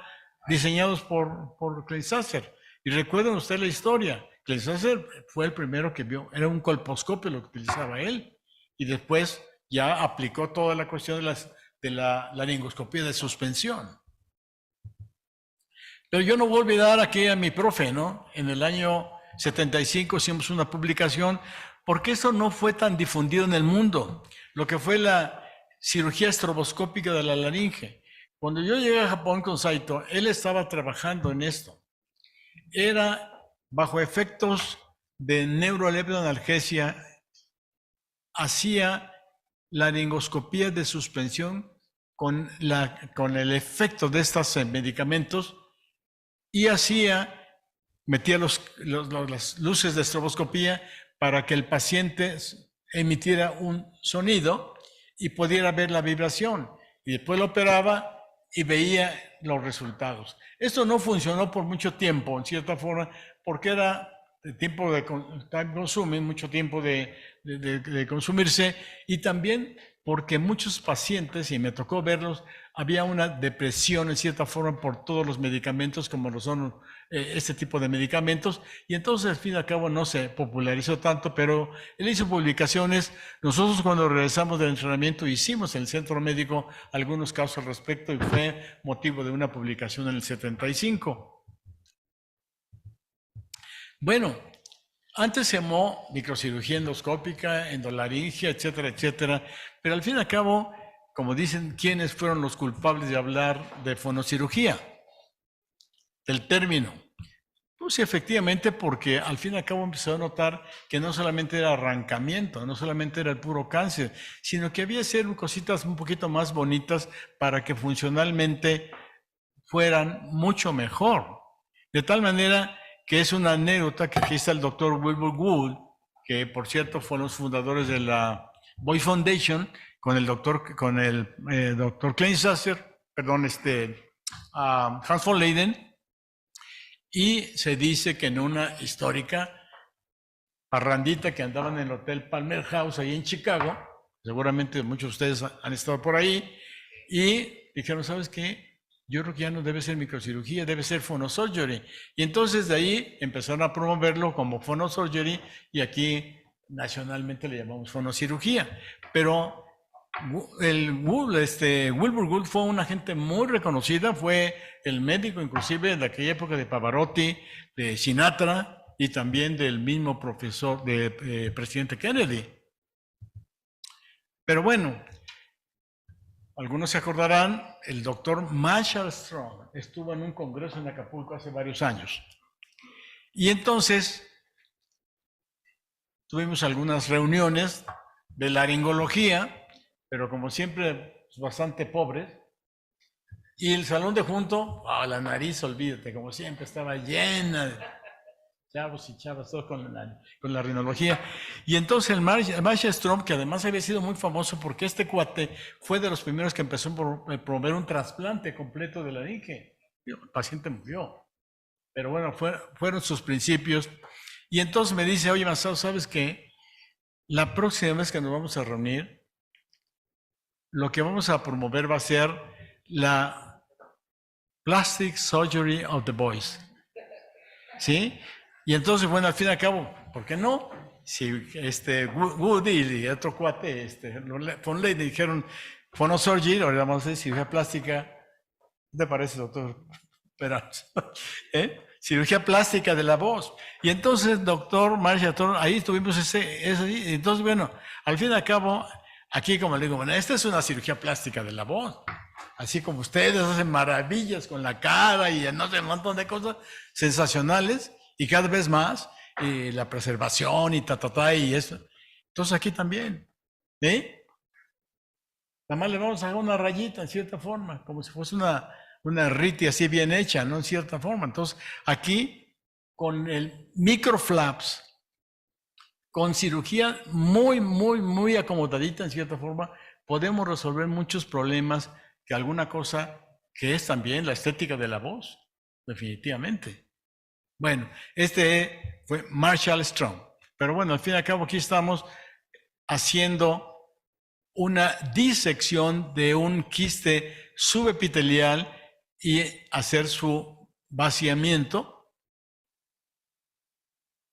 diseñados por Klein-Sasser. Y recuerden ustedes la historia. Klein-Sasser fue el primero que vio, era un colposcopio lo que utilizaba él, y después ya aplicó toda la cuestión de la laringoscopía de suspensión. Pero yo no voy a olvidar aquí a mi profe, ¿no? En el año 75 hicimos una publicación, porque eso no fue tan difundido en el mundo, lo que fue la cirugía estroboscópica de la laringe. Cuando yo llegué a Japón con Saito, él estaba trabajando en esto. Era bajo efectos de neuroleptoanalgesia, hacía laringoscopía de suspensión con el efecto de estos medicamentos y metía las luces de estroboscopía para que el paciente emitiera un sonido y pudiera ver la vibración. Y después lo operaba y veía los resultados. Esto no funcionó por mucho tiempo, en cierta forma, porque era tiempo de time consuming, mucho tiempo de consumirse, y también porque muchos pacientes, y me tocó verlos, había una depresión en cierta forma por todos los medicamentos, como lo son este tipo de medicamentos, y entonces al fin y al cabo no se popularizó tanto, pero él hizo publicaciones. Nosotros cuando regresamos del entrenamiento hicimos en el centro médico algunos casos al respecto y fue motivo de una publicación en el 75. Bueno, antes se llamó microcirugía endoscópica, endolaringia, etcétera, etcétera, pero al fin y al cabo, como dicen, ¿quiénes fueron los culpables de hablar de fonocirugía? Del término. Pues efectivamente, porque al fin y al cabo empezó a notar que no solamente era arrancamiento, no solamente era el puro cáncer, sino que había que hacer cositas un poquito más bonitas para que funcionalmente fueran mucho mejor. De tal manera que es una anécdota que aquí está el doctor Wilbur Gould, que por cierto fueron los fundadores de la Boyce Foundation, con el doctor Klein Sasser, Hans von Leyden, y se dice que en una histórica parrandita que andaban en el Hotel Palmer House ahí en Chicago, seguramente muchos de ustedes han estado por ahí, y dijeron, ¿sabes qué? Yo creo que ya no debe ser microcirugía, debe ser phonosurgery. Y entonces de ahí empezaron a promoverlo como phonosurgery y aquí nacionalmente le llamamos fonocirugía. Pero Wilbur Gould fue una gente muy reconocida, fue el médico inclusive de aquella época de Pavarotti, de Sinatra y también del mismo profesor de presidente Kennedy. Pero bueno, algunos se acordarán, el doctor Marshall Strong estuvo en un congreso en Acapulco hace varios años. Y entonces tuvimos algunas reuniones de laringología, pero como siempre bastante pobres. Y el salón de junto, la nariz, olvídate, como siempre estaba llena de chavos y chavas, todos con la rinología. Y entonces el Marshall Strong, que además había sido muy famoso porque este cuate fue de los primeros que empezó a promover un trasplante completo de laringe. El paciente murió. Pero bueno, fueron sus principios. Y entonces me dice, oye, Masao, ¿sabes qué? La próxima vez que nos vamos a reunir, lo que vamos a promover va a ser la Plastic Surgery of the Boys. ¿Sí? Y entonces, bueno, al fin y al cabo, ¿por qué no? Si Woody y otro cuate, von Leyden dijeron phonosurgery, ahora vamos a decir cirugía plástica. ¿Qué te parece, doctor Peranza? Cirugía plástica de la voz. Y entonces, doctor Marshall, ahí tuvimos ese. Entonces, bueno, al fin y al cabo, aquí como le digo, bueno, esta es una cirugía plástica de la voz. Así como ustedes hacen maravillas con la cara y no sé, un montón de cosas sensacionales. Y cada vez más, la preservación y y eso. Entonces aquí también, nada más le vamos a hacer una rayita en cierta forma, como si fuese una riti así bien hecha, ¿no? En cierta forma. Entonces aquí, con el microflaps, con cirugía muy, muy, muy acomodadita en cierta forma, podemos resolver muchos problemas que alguna cosa que es también la estética de la voz, definitivamente. Bueno, este fue Marshall Strong. Pero bueno, al fin y al cabo aquí estamos haciendo una disección de un quiste subepitelial y hacer su vaciamiento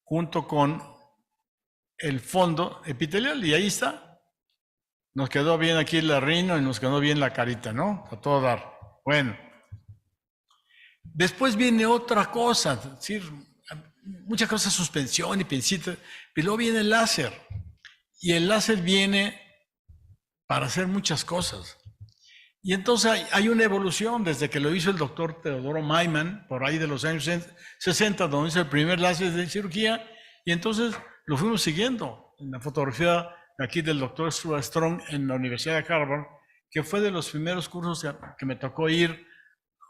junto con el fondo epitelial. Y ahí está. Nos quedó bien aquí el rino y nos quedó bien la carita, ¿no? A todo dar. Bueno. Después viene otra cosa, es decir, muchas cosas, suspensión y pincitas, pero luego viene el láser. Y el láser viene para hacer muchas cosas. Y entonces hay una evolución desde que lo hizo el doctor Teodoro Maiman, por ahí de los años 60, donde hizo el primer láser de cirugía, y entonces lo fuimos siguiendo. En la fotografía aquí del doctor Stuart Strong en la Universidad de Harvard, que fue de los primeros cursos que me tocó ir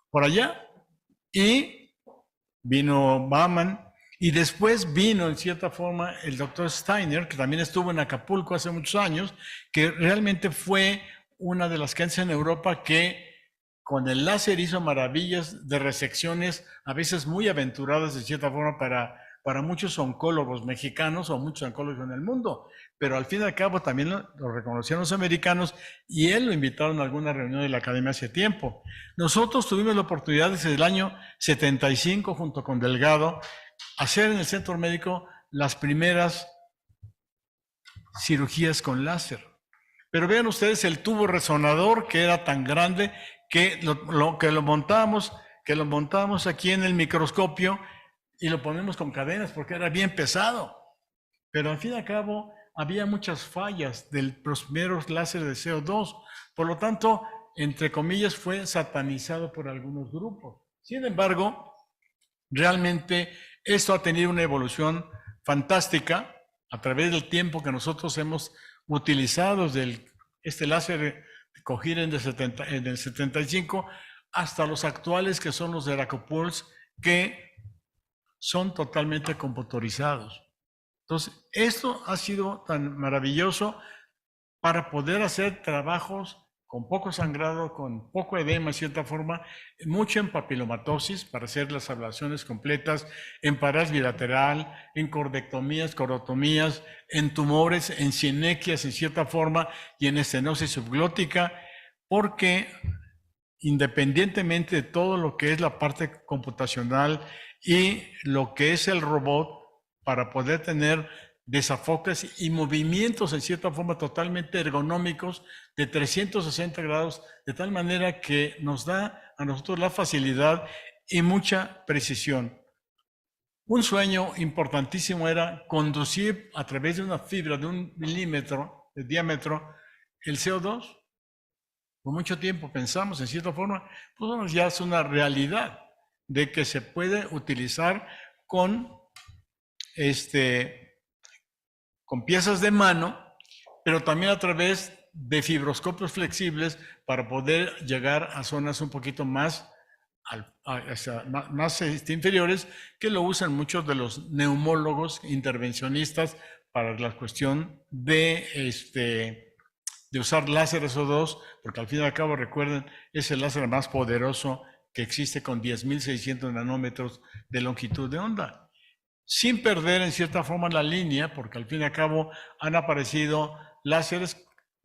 por allá, y vino Bauman, y después vino en cierta forma el doctor Steiner, que también estuvo en Acapulco hace muchos años, que realmente fue una de las ciencias en Europa que con el láser hizo maravillas de resecciones, a veces muy aventuradas de cierta forma para muchos oncólogos mexicanos o muchos oncólogos en el mundo. Pero al fin y al cabo también lo reconocieron los americanos y él lo invitaron a alguna reunión de la academia hace tiempo. Nosotros tuvimos la oportunidad desde el año 75, junto con Delgado, hacer en el centro médico las primeras cirugías con láser. Pero vean ustedes el tubo resonador que era tan grande que lo montábamos aquí en el microscopio y lo ponemos con cadenas porque era bien pesado. Pero al fin y al cabo había muchas fallas de los primeros láseres de CO2. Por lo tanto, entre comillas, fue satanizado por algunos grupos. Sin embargo, realmente esto ha tenido una evolución fantástica a través del tiempo que nosotros hemos utilizado desde este láser Cochlear en el 75 hasta los actuales que son los de Racopulse, que son totalmente computarizados. Entonces, esto ha sido tan maravilloso para poder hacer trabajos con poco sangrado, con poco edema, en cierta forma, mucho en papilomatosis, para hacer las ablaciones completas, en parálisis bilateral, en cordectomías, corotomías, en tumores, en sinequias, en cierta forma, y en estenosis subglótica, porque independientemente de todo lo que es la parte computacional y lo que es el robot, para poder tener desafoques y movimientos en cierta forma totalmente ergonómicos de 360 grados, de tal manera que nos da a nosotros la facilidad y mucha precisión. Un sueño importantísimo era conducir a través de una fibra de 1 milímetro de diámetro el CO2. Por mucho tiempo pensamos en cierta forma, pues ya es una realidad de que se puede utilizar con piezas de mano, pero también a través de fibroscopios flexibles para poder llegar a zonas un poquito más inferiores, que lo usan muchos de los neumólogos intervencionistas para la cuestión de usar láseres O2, porque al fin y al cabo, recuerden, es el láser más poderoso que existe con 10.600 nanómetros de longitud de onda. Sin perder en cierta forma la línea, porque al fin y al cabo han aparecido láseres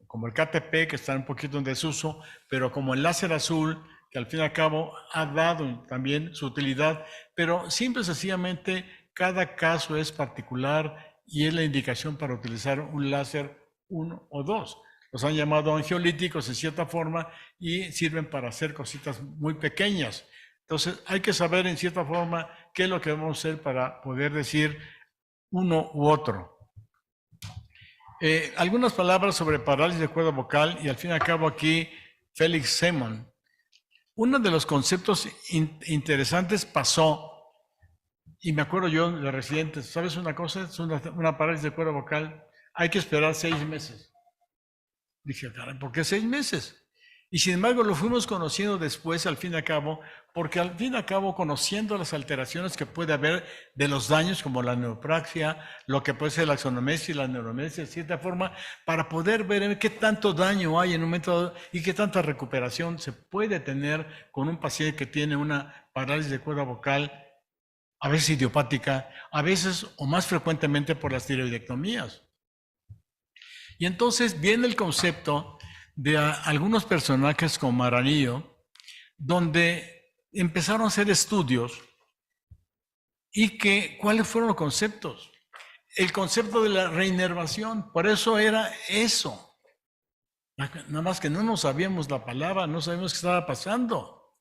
como el KTP, que está un poquito en desuso, pero como el láser azul, que al fin y al cabo ha dado también su utilidad, pero simple y sencillamente cada caso es particular y es la indicación para utilizar un láser 1 o 2. Los han llamado angiolíticos en cierta forma y sirven para hacer cositas muy pequeñas. Entonces hay que saber en cierta forma qué es lo que debemos hacer para poder decir uno u otro. Algunas palabras sobre parálisis de cuerda vocal y al fin y al cabo aquí Félix Simon. Uno de los conceptos interesantes pasó, y me acuerdo yo de residentes, ¿sabes una cosa? Es una parálisis de cuerda vocal, hay que esperar 6 meses. Dije, caray, ¿por qué 6 meses? Y sin embargo lo fuimos conociendo después, al fin y al cabo, porque al fin y al cabo, conociendo las alteraciones que puede haber de los daños, como la neopraxia, lo que puede ser la axonomesia y la neuromesia, de cierta forma, para poder ver qué tanto daño hay en un momento dado y qué tanta recuperación se puede tener con un paciente que tiene una parálisis de cuerda vocal, a veces idiopática, a veces o más frecuentemente por las tiroidectomías. Y entonces viene el concepto de algunos personajes como Maranillo, donde empezaron a hacer estudios y ¿cuáles fueron los conceptos? El concepto de la reinervación, por eso era eso. Nada más que no sabíamos la palabra, no sabíamos qué estaba pasando.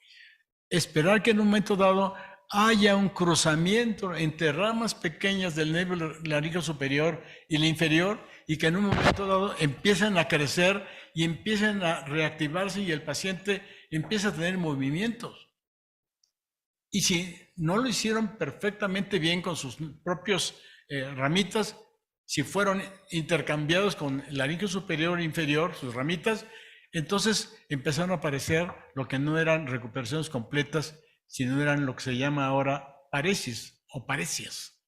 Esperar que en un momento dado haya un cruzamiento entre ramas pequeñas del nervio laríngeo superior y el inferior, y que en un momento dado empiezan a crecer y empiezan a reactivarse y el paciente empieza a tener movimientos. Y si no lo hicieron perfectamente bien con sus propios ramitas, si fueron intercambiados con el laringio superior e inferior, sus ramitas, entonces empezaron a aparecer lo que no eran recuperaciones completas, sino eran lo que se llama ahora paresis o paresias.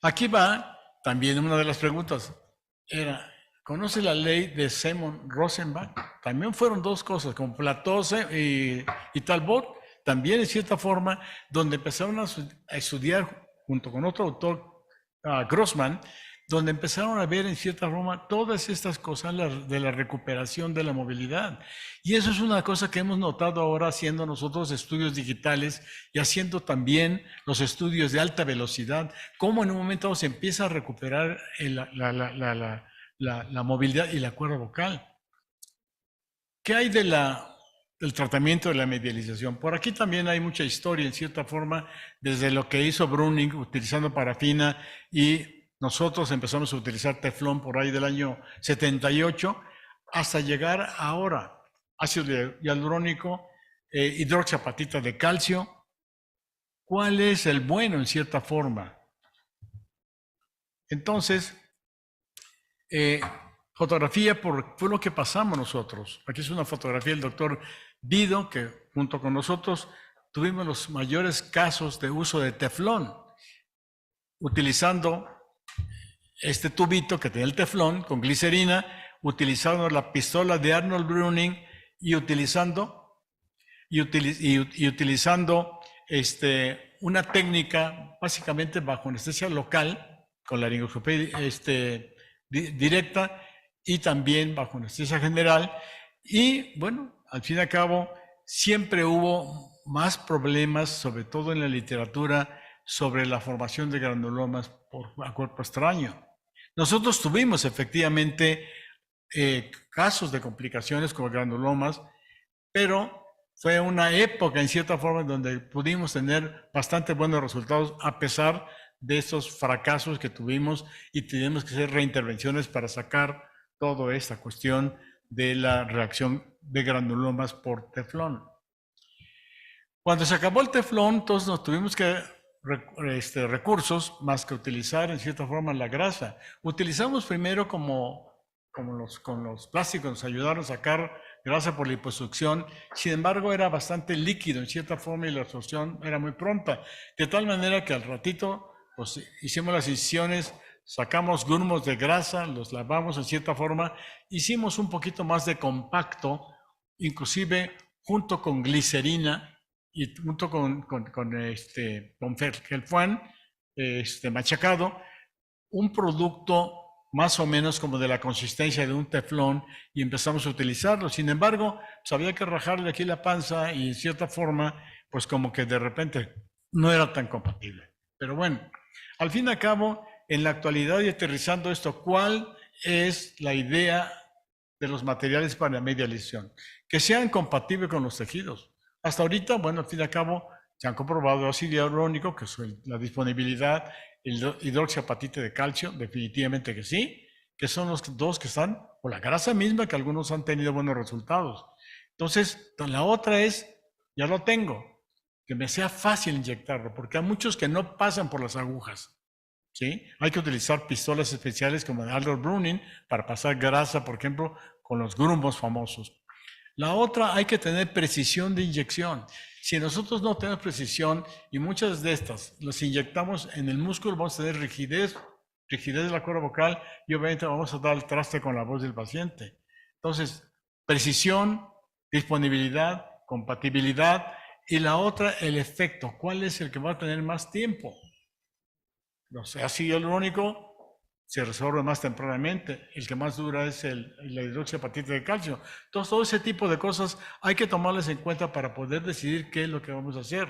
Aquí va también una de las preguntas. ¿Conoce la ley de Simon-Rosenbach? También fueron dos cosas, como Plateau y Talbot, también en cierta forma, donde empezaron a estudiar junto con otro autor, Grossman, donde empezaron a ver en cierta forma todas estas cosas de la recuperación de la movilidad. Y eso es una cosa que hemos notado ahora haciendo nosotros estudios digitales y haciendo también los estudios de alta velocidad, cómo en un momento se empieza a recuperar la movilidad y la cuerda vocal. ¿Qué hay del tratamiento de la medialización? Por aquí también hay mucha historia, en cierta forma, desde lo que hizo Browning utilizando parafina, y nosotros empezamos a utilizar teflón por ahí del año 78, hasta llegar ahora, ácido hialurónico, hidroxiapatita de calcio. ¿Cuál es el bueno en cierta forma? Entonces, fotografía fue lo que pasamos nosotros. Aquí es una fotografía del doctor Dido, que junto con nosotros tuvimos los mayores casos de uso de teflón, utilizando este tubito que tenía el teflón con glicerina, utilizando la pistola de Arnold Browning y utilizando una técnica básicamente bajo anestesia local, con laringoscopia directa, y también bajo anestesia general. Y bueno, al fin y al cabo, siempre hubo más problemas, sobre todo en la literatura, sobre la formación de granulomas a cuerpo extraño. Nosotros tuvimos efectivamente casos de complicaciones con granulomas, pero fue una época en cierta forma en donde pudimos tener bastante buenos resultados a pesar de esos fracasos que tuvimos, y tuvimos que hacer reintervenciones para sacar toda esta cuestión de la reacción de granulomas por teflón. Cuando se acabó el teflón, entonces nos tuvimos que recursos más que utilizar en cierta forma la grasa. Utilizamos primero con los plásticos, nos ayudaron a sacar grasa por liposucción. Sin embargo, era bastante líquido en cierta forma y la absorción era muy pronta, de tal manera que al ratito pues hicimos las incisiones, sacamos grumos de grasa, los lavamos en cierta forma, hicimos un poquito más de compacto, inclusive junto con glicerina y junto con Gelfuan machacado, un producto más o menos como de la consistencia de un teflón, y empezamos a utilizarlo. Sin embargo, pues había que rajarle aquí la panza y en cierta forma, pues como que de repente no era tan compatible. Pero bueno, al fin y al cabo, en la actualidad y aterrizando esto, ¿cuál es la idea de los materiales para medialización? Que sean compatibles con los tejidos. Hasta ahorita, bueno, al fin y al cabo, se han comprobado ácido hialurónico, que es la disponibilidad, el hidroxiapatita de calcio, definitivamente que sí, que son los dos que están, o la grasa misma, que algunos han tenido buenos resultados. Entonces, la otra es, ya lo tengo, que me sea fácil inyectarlo, porque hay muchos que no pasan por las agujas, ¿sí? Hay que utilizar pistolas especiales como de Arnold Browning para pasar grasa, por ejemplo, con los grumos famosos. La otra, hay que tener precisión de inyección. Si nosotros no tenemos precisión y muchas de estas las inyectamos en el músculo, vamos a tener rigidez de la cuerda vocal, y obviamente vamos a dar el traste con la voz del paciente. Entonces, precisión, disponibilidad, compatibilidad, y la otra, el efecto. ¿Cuál es el que va a tener más tiempo? No sé, ácido hialurónico se resuelve más tempranamente. El que más dura es la hidroxiapatita de calcio. Entonces, todo ese tipo de cosas hay que tomarlas en cuenta para poder decidir qué es lo que vamos a hacer.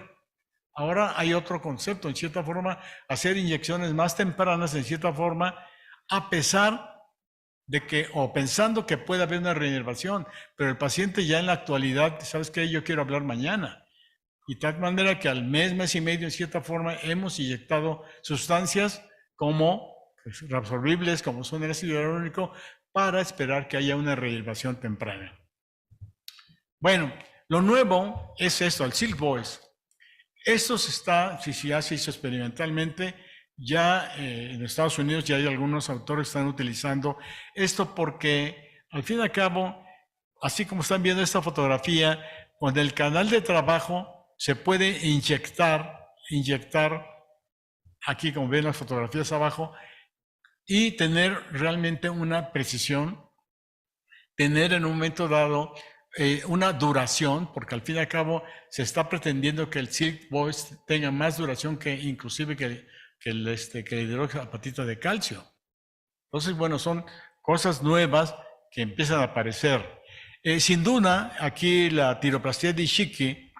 Ahora hay otro concepto, en cierta forma, hacer inyecciones más tempranas, en cierta forma, a pesar de que, o pensando que puede haber una reinervación, pero el paciente ya en la actualidad, ¿sabes qué? Yo quiero hablar mañana. Y tal manera que al mes y medio, en cierta forma, hemos inyectado sustancias como reabsorbibles, como son el ácido hialurónico, para esperar que haya una reinervación temprana. Bueno, lo nuevo es esto, el Silk Voice. Esto ya se hizo experimentalmente. Ya en Estados Unidos ya hay algunos autores que están utilizando esto porque, al fin y al cabo, así como están viendo esta fotografía, con el canal de trabajo se puede inyectar aquí, como ven las fotografías abajo, y tener realmente una precisión, tener en un momento dado una duración, porque al fin y al cabo se está pretendiendo que el Silk Voice tenga más duración que inclusive que el hidroxiapatita de calcio. Entonces, bueno, son cosas nuevas que empiezan a aparecer. Sin duda, aquí la tiroplastía de Ishiki,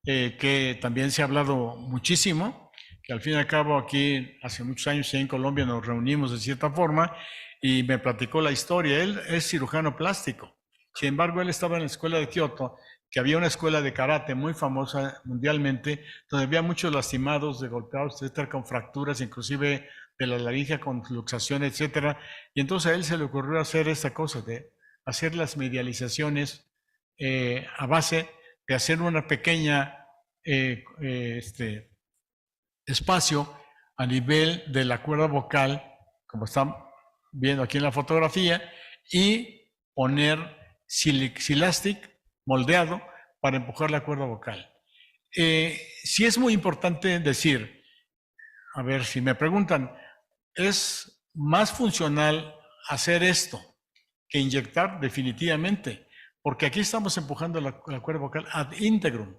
que también se ha hablado muchísimo, que al fin y al cabo aquí hace muchos años en Colombia nos reunimos de cierta forma y me platicó la historia. Él es cirujano plástico. Sin embargo, él estaba en la escuela de Kioto, que había una escuela de karate muy famosa mundialmente, donde había muchos lastimados, de golpeados, etcétera, con fracturas, inclusive de la laringe con luxación, etcétera. Y entonces a él se le ocurrió hacer esta cosa de hacer las medializaciones a base de hacer una pequeña espacio a nivel de la cuerda vocal, como están viendo aquí en la fotografía, y poner silastic moldeado para empujar la cuerda vocal. Sí es muy importante decir, a ver, si me preguntan, ¿es más funcional hacer esto que inyectar? Definitivamente, porque aquí estamos empujando la cuerda vocal ad integrum,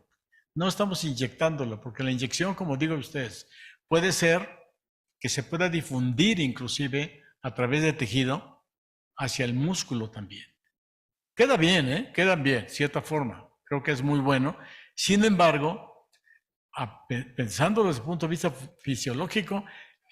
no estamos inyectándolo, porque la inyección, como digo a ustedes, puede ser que se pueda difundir inclusive a través de tejido hacia el músculo también. Queda bien, quedan bien, cierta forma. Creo que es muy bueno. Sin embargo, pensando desde el punto de vista fisiológico,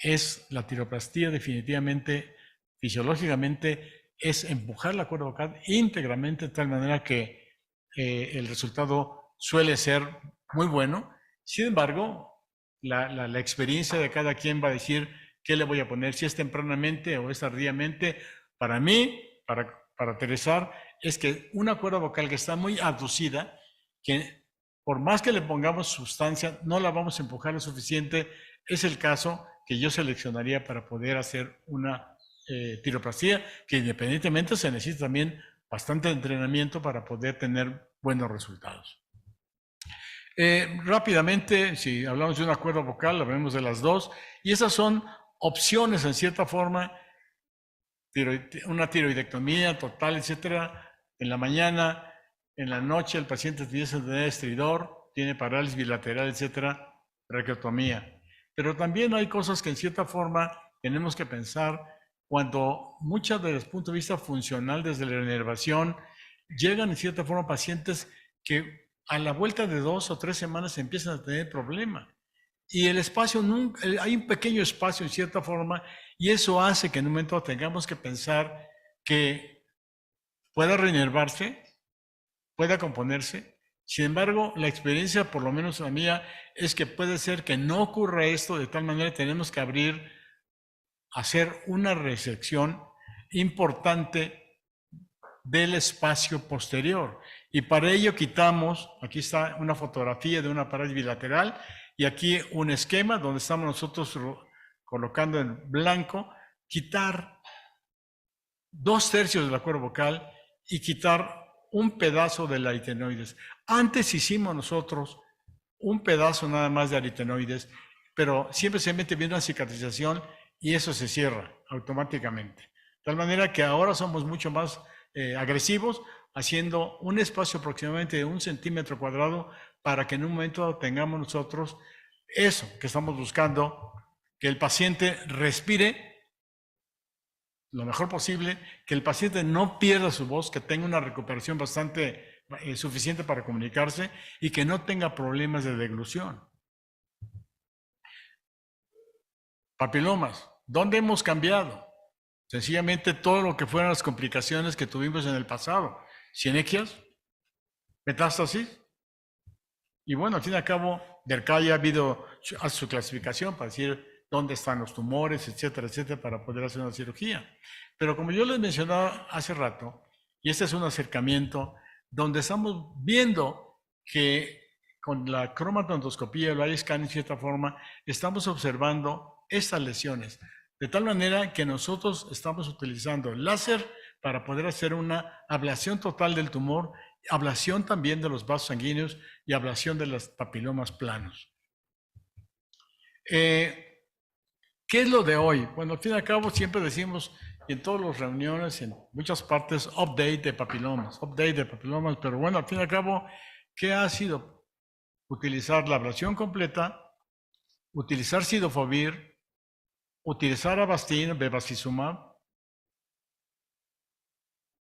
es la tiroplastía definitivamente, fisiológicamente, es empujar la cuerda vocal íntegramente de tal manera que el resultado suele ser muy bueno. Sin embargo, la experiencia de cada quien va a decir qué le voy a poner, si es tempranamente o es tardíamente. Para mí, para aterrizar, es que una cuerda vocal que está muy aducida, que por más que le pongamos sustancia, no la vamos a empujar lo suficiente, es el caso que yo seleccionaría para poder hacer una tiroplastía, que independientemente se necesita también bastante entrenamiento para poder tener buenos resultados. Rápidamente, si hablamos de una cuerda vocal, hablamos de las dos, y esas son opciones en cierta forma, una tiroidectomía total, etcétera. En la mañana, en la noche, el paciente tiene estridor, tiene parálisis bilateral, etcétera, traqueotomía. Pero también hay cosas que en cierta forma tenemos que pensar cuando muchas desde el punto de vista funcional, desde la inervación, llegan en cierta forma pacientes que a la vuelta de 2 o 3 semanas empiezan a tener problemas. Y el espacio, hay un pequeño espacio en cierta forma, y eso hace que en un momento tengamos que pensar que pueda reinervarse, pueda componerse. Sin embargo, la experiencia, por lo menos la mía, es que puede ser que no ocurra esto, de tal manera que tenemos que hacer una resección importante del espacio posterior. Y para ello quitamos, aquí está una fotografía de una parálisis bilateral, y aquí un esquema donde estamos nosotros colocando en blanco, quitar 2/3 de la cuerda vocal y quitar un pedazo del aritenoides. Antes hicimos nosotros un pedazo nada más de aritenoides, pero siempre se mete bien una cicatrización y eso se cierra automáticamente. De tal manera que ahora somos mucho más agresivos, haciendo un espacio aproximadamente de 1 centímetro cuadrado para que en un momento tengamos nosotros eso que estamos buscando, que el paciente respire lo mejor posible, que el paciente no pierda su voz, que tenga una recuperación bastante suficiente para comunicarse y que no tenga problemas de deglución. Papilomas, ¿dónde hemos cambiado? Sencillamente todo lo que fueron las complicaciones que tuvimos en el pasado. Cianequias, metástasis. Y bueno, al fin y al cabo, DERCAI ha habido su clasificación para decir dónde están los tumores, etcétera, etcétera, para poder hacer una cirugía. Pero como yo les mencionaba hace rato, y este es un acercamiento donde estamos viendo que con la cromatendoscopía, el eye scan, en cierta forma, estamos observando estas lesiones. De tal manera que nosotros estamos utilizando el láser para poder hacer una ablación total del tumor, ablación también de los vasos sanguíneos y ablación de los papilomas planos. ¿Qué es lo de hoy? Bueno, al fin y al cabo siempre decimos en todas las reuniones, en muchas partes, update de papilomas, pero bueno, al fin y al cabo, ¿qué ha sido? Utilizar la ablación completa, utilizar cidofovir, utilizar Avastin, bevacizumab.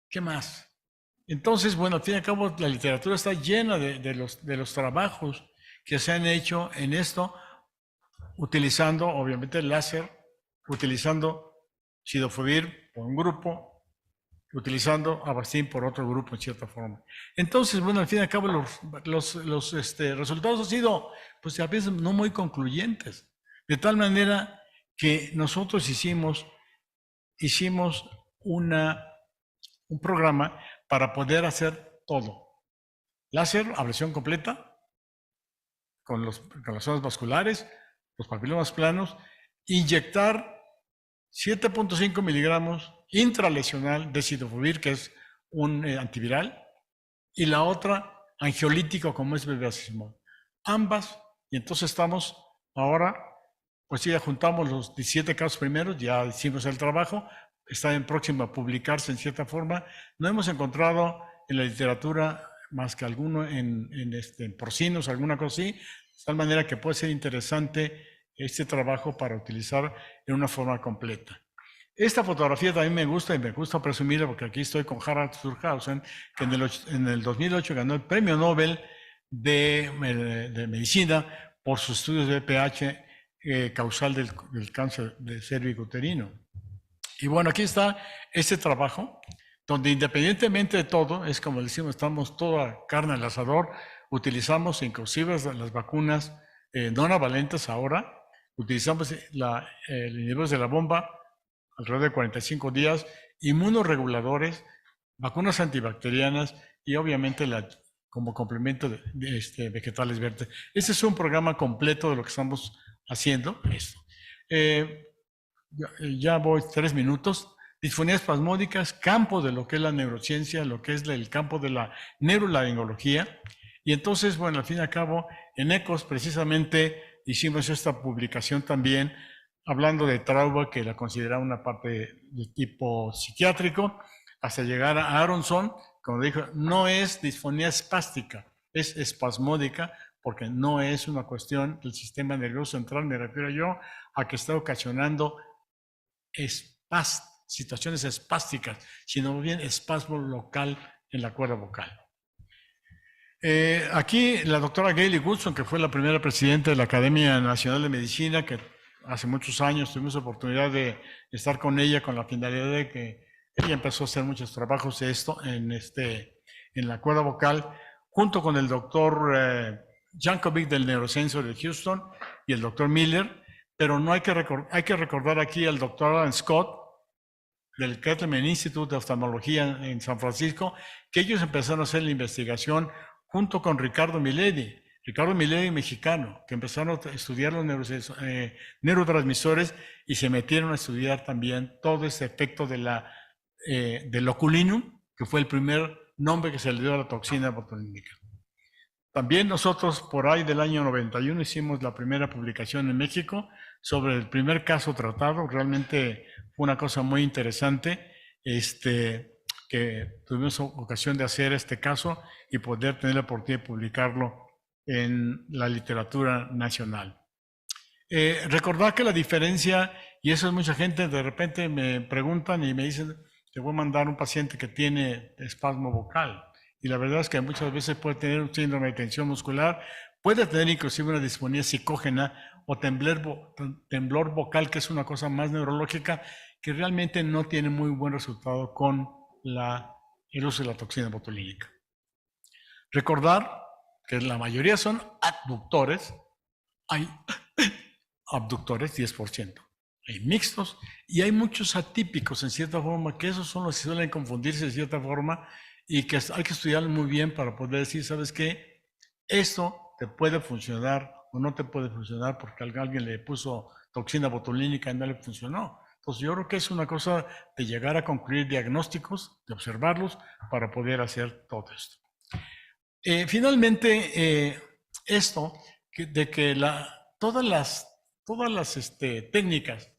¿Qué más? Entonces, bueno, al fin y al cabo, la literatura está llena de los trabajos que se han hecho en esto, utilizando, obviamente, el láser, utilizando cidofovir por un grupo, utilizando Avastin por otro grupo, en cierta forma. Entonces, bueno, al fin y al cabo, los resultados han sido, pues, a veces no muy concluyentes. De tal manera que nosotros hicimos un programa para poder hacer todo. Láser, ablación completa, con las zonas vasculares, los papilomas planos, inyectar 7.5 miligramos intralesional de cidofovir, que es un antiviral, y la otra angiolítico, como es bevacizumab. Ambas, y entonces estamos ahora, pues ya juntamos los 17 casos primeros, ya hicimos el trabajo, está en próximo a publicarse en cierta forma. No hemos encontrado en la literatura más que alguno en porcinos, alguna cosa así, de tal manera que puede ser interesante este trabajo para utilizar en una forma completa. Esta fotografía también me gusta y me gusta presumirla porque aquí estoy con Harald Surhausen, que en el 2008 ganó el Premio Nobel de Medicina por sus estudios de pH causal del cáncer de cervicuterino. Y bueno, aquí está este trabajo, donde independientemente de todo, es como decimos, estamos toda carne al asador, utilizamos inclusive las vacunas no navalentes ahora, utilizamos el inhibidor de la bomba alrededor de 45 días, inmunoreguladores, vacunas antibacterianas y obviamente como complemento de vegetales verdes. Este es un programa completo de lo que estamos haciendo. Ya voy 3 minutos. Disfonías espasmódicas, campo de lo que es la neurociencia, lo que es el campo de la neurolaringología. Y entonces, bueno, al fin y al cabo, en ECOS precisamente hicimos esta publicación también, hablando de trauma, que la consideraba una parte de tipo psiquiátrico, hasta llegar a Aronson, como dijo, no es disfonía espástica, es espasmódica, porque no es una cuestión del sistema nervioso central, me refiero yo a que está ocasionando situaciones espásticas, sino bien espasmo local en la cuerda vocal. Aquí la doctora Gayle Goodson, que fue la primera presidenta de la Academia Nacional de Medicina, que hace muchos años tuvimos la oportunidad de estar con ella con la finalidad de que ella empezó a hacer muchos trabajos de esto en la cuerda vocal, junto con el doctor Jankovic del Neurosensor de Houston y el doctor Miller, pero no hay que recordar aquí al doctor Alan Scott del Kettleman Institute de Oftalmología en San Francisco, que ellos empezaron a hacer la investigación junto con Ricardo Miledi, mexicano, que empezaron a estudiar los neurotransmisores y se metieron a estudiar también todo ese efecto del oculinum, que fue el primer nombre que se le dio a la toxina botulínica. También nosotros por ahí del año 91 hicimos la primera publicación en México sobre el primer caso tratado. Realmente fue una cosa muy interesante que tuvimos ocasión de hacer este caso y poder tener la oportunidad de publicarlo en la literatura nacional. Recordar que la diferencia, y eso es mucha gente, de repente me preguntan y me dicen, te voy a mandar un paciente que tiene espasmo vocal. Y la verdad es que muchas veces puede tener un síndrome de tensión muscular, puede tener inclusive una disfonía psicógena o temblor vocal, que es una cosa más neurológica, que realmente no tienen muy buen resultado con el uso de la toxina botulínica. Recordar que la mayoría son adductores, hay abductores 10%, hay mixtos y hay muchos atípicos en cierta forma, que esos son los que suelen confundirse de cierta forma y que hay que estudiarlo muy bien para poder decir, ¿sabes qué? Esto te puede funcionar o no te puede funcionar porque alguien le puso toxina botulínica y no le funcionó. Entonces yo creo que es una cosa de llegar a concluir diagnósticos, de observarlos para poder hacer todo esto. Finalmente, esto de que todas las técnicas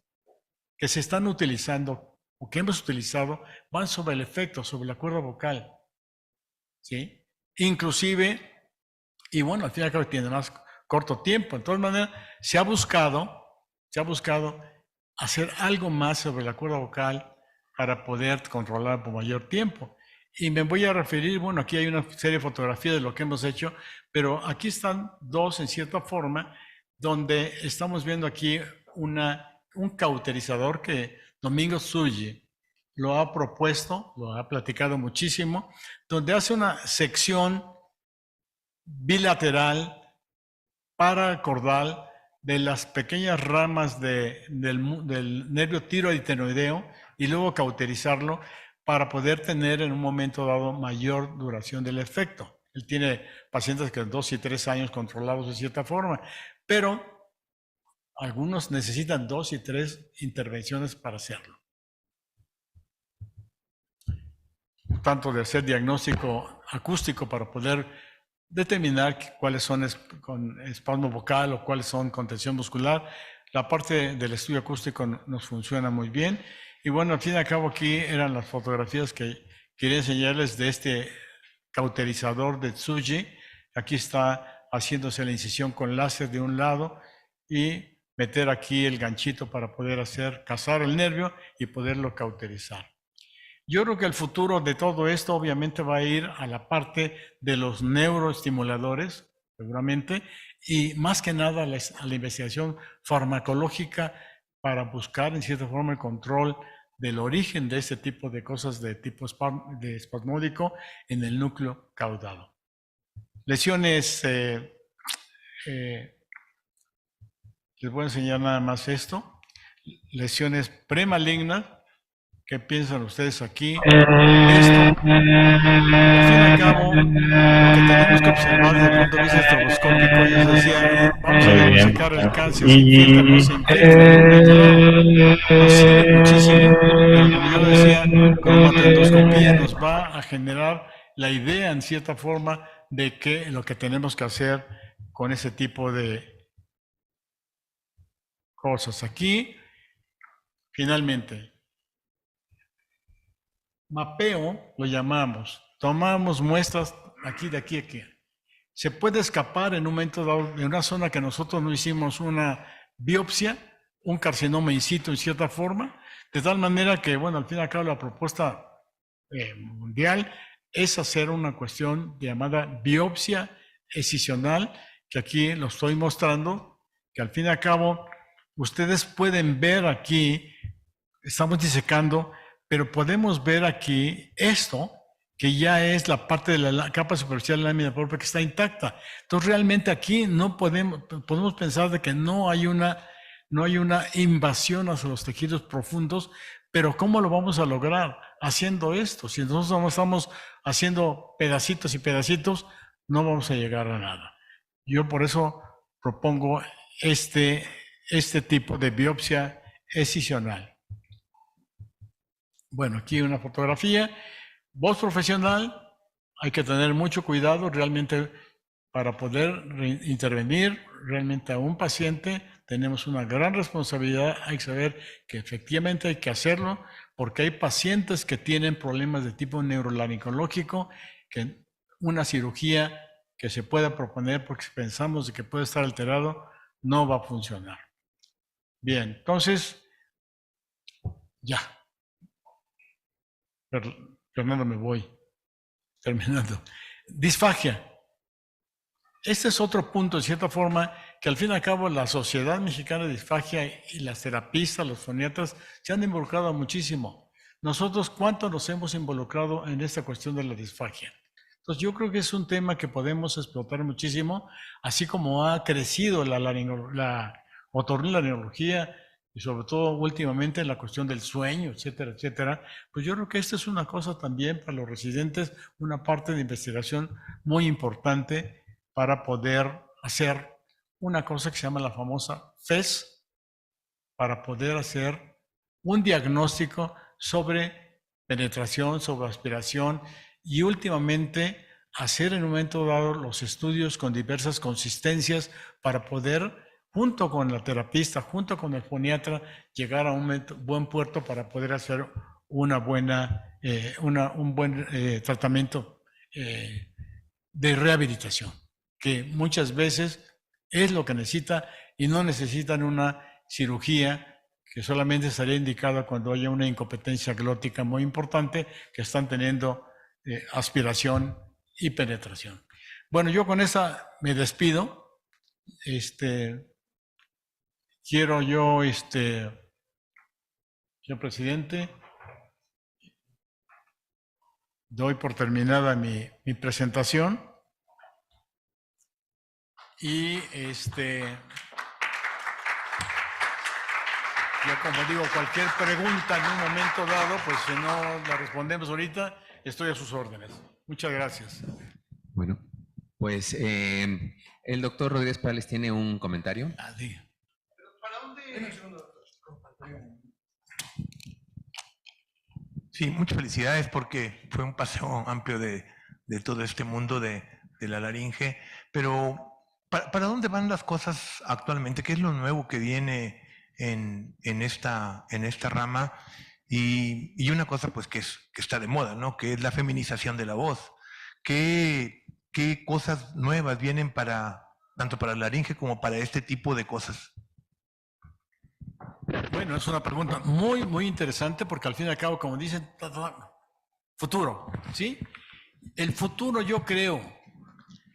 que se están utilizando o que hemos utilizado van sobre el efecto, sobre la cuerda vocal, ¿sí? Inclusive, y bueno, al fin y al cabo tiene más corto tiempo. De todas maneras, se ha buscado hacer algo más sobre la cuerda vocal para poder controlar por mayor tiempo. Y me voy a referir, bueno, aquí hay una serie de fotografías de lo que hemos hecho, pero aquí están dos en cierta forma, donde estamos viendo aquí un cauterizador que Domingo Tsuji lo ha propuesto, lo ha platicado muchísimo, donde hace una sección bilateral paracordal de las pequeñas ramas del nervio tiroideo y luego cauterizarlo para poder tener en un momento dado mayor duración del efecto. Él tiene pacientes que 2 y 3 años controlados de cierta forma, pero algunos necesitan 2 y 3 intervenciones para hacerlo. Tanto de hacer diagnóstico acústico para poder determinar cuáles son con espasmo vocal o cuáles son con tensión muscular. La parte del estudio acústico nos funciona muy bien. Y bueno, al fin y al cabo aquí eran las fotografías que quería enseñarles de este cauterizador de Tsuji. Aquí está haciéndose la incisión con láser de un lado y meter aquí el ganchito para poder cazar el nervio y poderlo cauterizar. Yo creo que el futuro de todo esto obviamente va a ir a la parte de los neuroestimuladores, seguramente, y más que nada a la investigación farmacológica para buscar en cierta forma el control del origen de este tipo de cosas de tipo espasmódico en el núcleo caudado. Lesiones, les voy a enseñar nada más esto, lesiones premalignas. ¿Qué piensan ustedes aquí? Esto, al fin y al cabo, lo que tenemos que observar desde el punto de vista estroboscópico, yo decía, vamos a diagnosticar el cáncer, se infiltra, no se infiltra, nos sirve muchísimo, pero como yo decía, cromatendoscopía nos va a generar la idea, en cierta forma, de qué lo que tenemos que hacer con ese tipo de cosas. Aquí, finalmente, mapeo lo llamamos, tomamos muestras aquí, de aquí a aquí. Se puede escapar en un momento dado de una zona que nosotros no hicimos una biopsia, un carcinoma in situ en cierta forma, de tal manera que, bueno, al fin y al cabo la propuesta mundial es hacer una cuestión llamada biopsia excisional, que aquí lo estoy mostrando, que al fin y al cabo ustedes pueden ver aquí, estamos disecando, pero podemos ver aquí esto, que ya es la parte de la capa superficial de la lámina púrpura que está intacta. Entonces realmente aquí no podemos pensar de que no hay una invasión hacia los tejidos profundos, pero ¿cómo lo vamos a lograr? Haciendo esto. Si nosotros no estamos haciendo pedacitos y pedacitos, no vamos a llegar a nada. Yo por eso propongo este tipo de biopsia excisional. Bueno, aquí una fotografía. Voz profesional, hay que tener mucho cuidado realmente para poder intervenir realmente a un paciente. Tenemos una gran responsabilidad, hay que saber que efectivamente hay que hacerlo porque hay pacientes que tienen problemas de tipo neurolaringológico, que una cirugía que se pueda proponer porque pensamos de que puede estar alterado no va a funcionar. Bien, entonces, ya. Fernando, me voy terminando. Disfagia. Este es otro punto, de cierta forma, que al fin y al cabo la Sociedad Mexicana de Disfagia y las terapistas, los foniatras, se han involucrado muchísimo. Nosotros, ¿cuánto nos hemos involucrado en esta cuestión de la disfagia? Entonces, yo creo que es un tema que podemos explotar muchísimo, así como ha crecido la otorrinolaringología y sobre todo últimamente la cuestión del sueño, etcétera, etcétera. Pues yo creo que esta es una cosa también para los residentes, una parte de investigación muy importante para poder hacer una cosa que se llama la famosa FES, para poder hacer un diagnóstico sobre penetración, sobre aspiración y últimamente hacer en un momento dado los estudios con diversas consistencias para poder, junto con la terapista, junto con el foniatra, llegar a un buen puerto para poder hacer una buena, un buen tratamiento de rehabilitación, que muchas veces es lo que necesita y no necesitan una cirugía que solamente estaría indicada cuando haya una incompetencia glótica muy importante, que están teniendo aspiración y penetración. Bueno, yo con esa me despido. Quiero yo, señor presidente, doy por terminada mi presentación. Y yo como digo, cualquier pregunta en un momento dado, pues si no la respondemos ahorita, estoy a sus órdenes. Muchas gracias. Bueno, pues el doctor Rodríguez Perales tiene un comentario. Diga. ¿Para dónde? Sí, muchas felicidades porque fue un paseo amplio de todo este mundo de la laringe, pero ¿para dónde van las cosas actualmente? ¿Qué es lo nuevo que viene en esta rama? Y una cosa pues que está de moda, ¿no? Que es la feminización de la voz. ¿Qué cosas nuevas vienen tanto para la laringe como para este tipo de cosas? Bueno, es una pregunta muy, muy interesante porque al fin y al cabo, como dicen, futuro, ¿sí? El futuro, yo creo,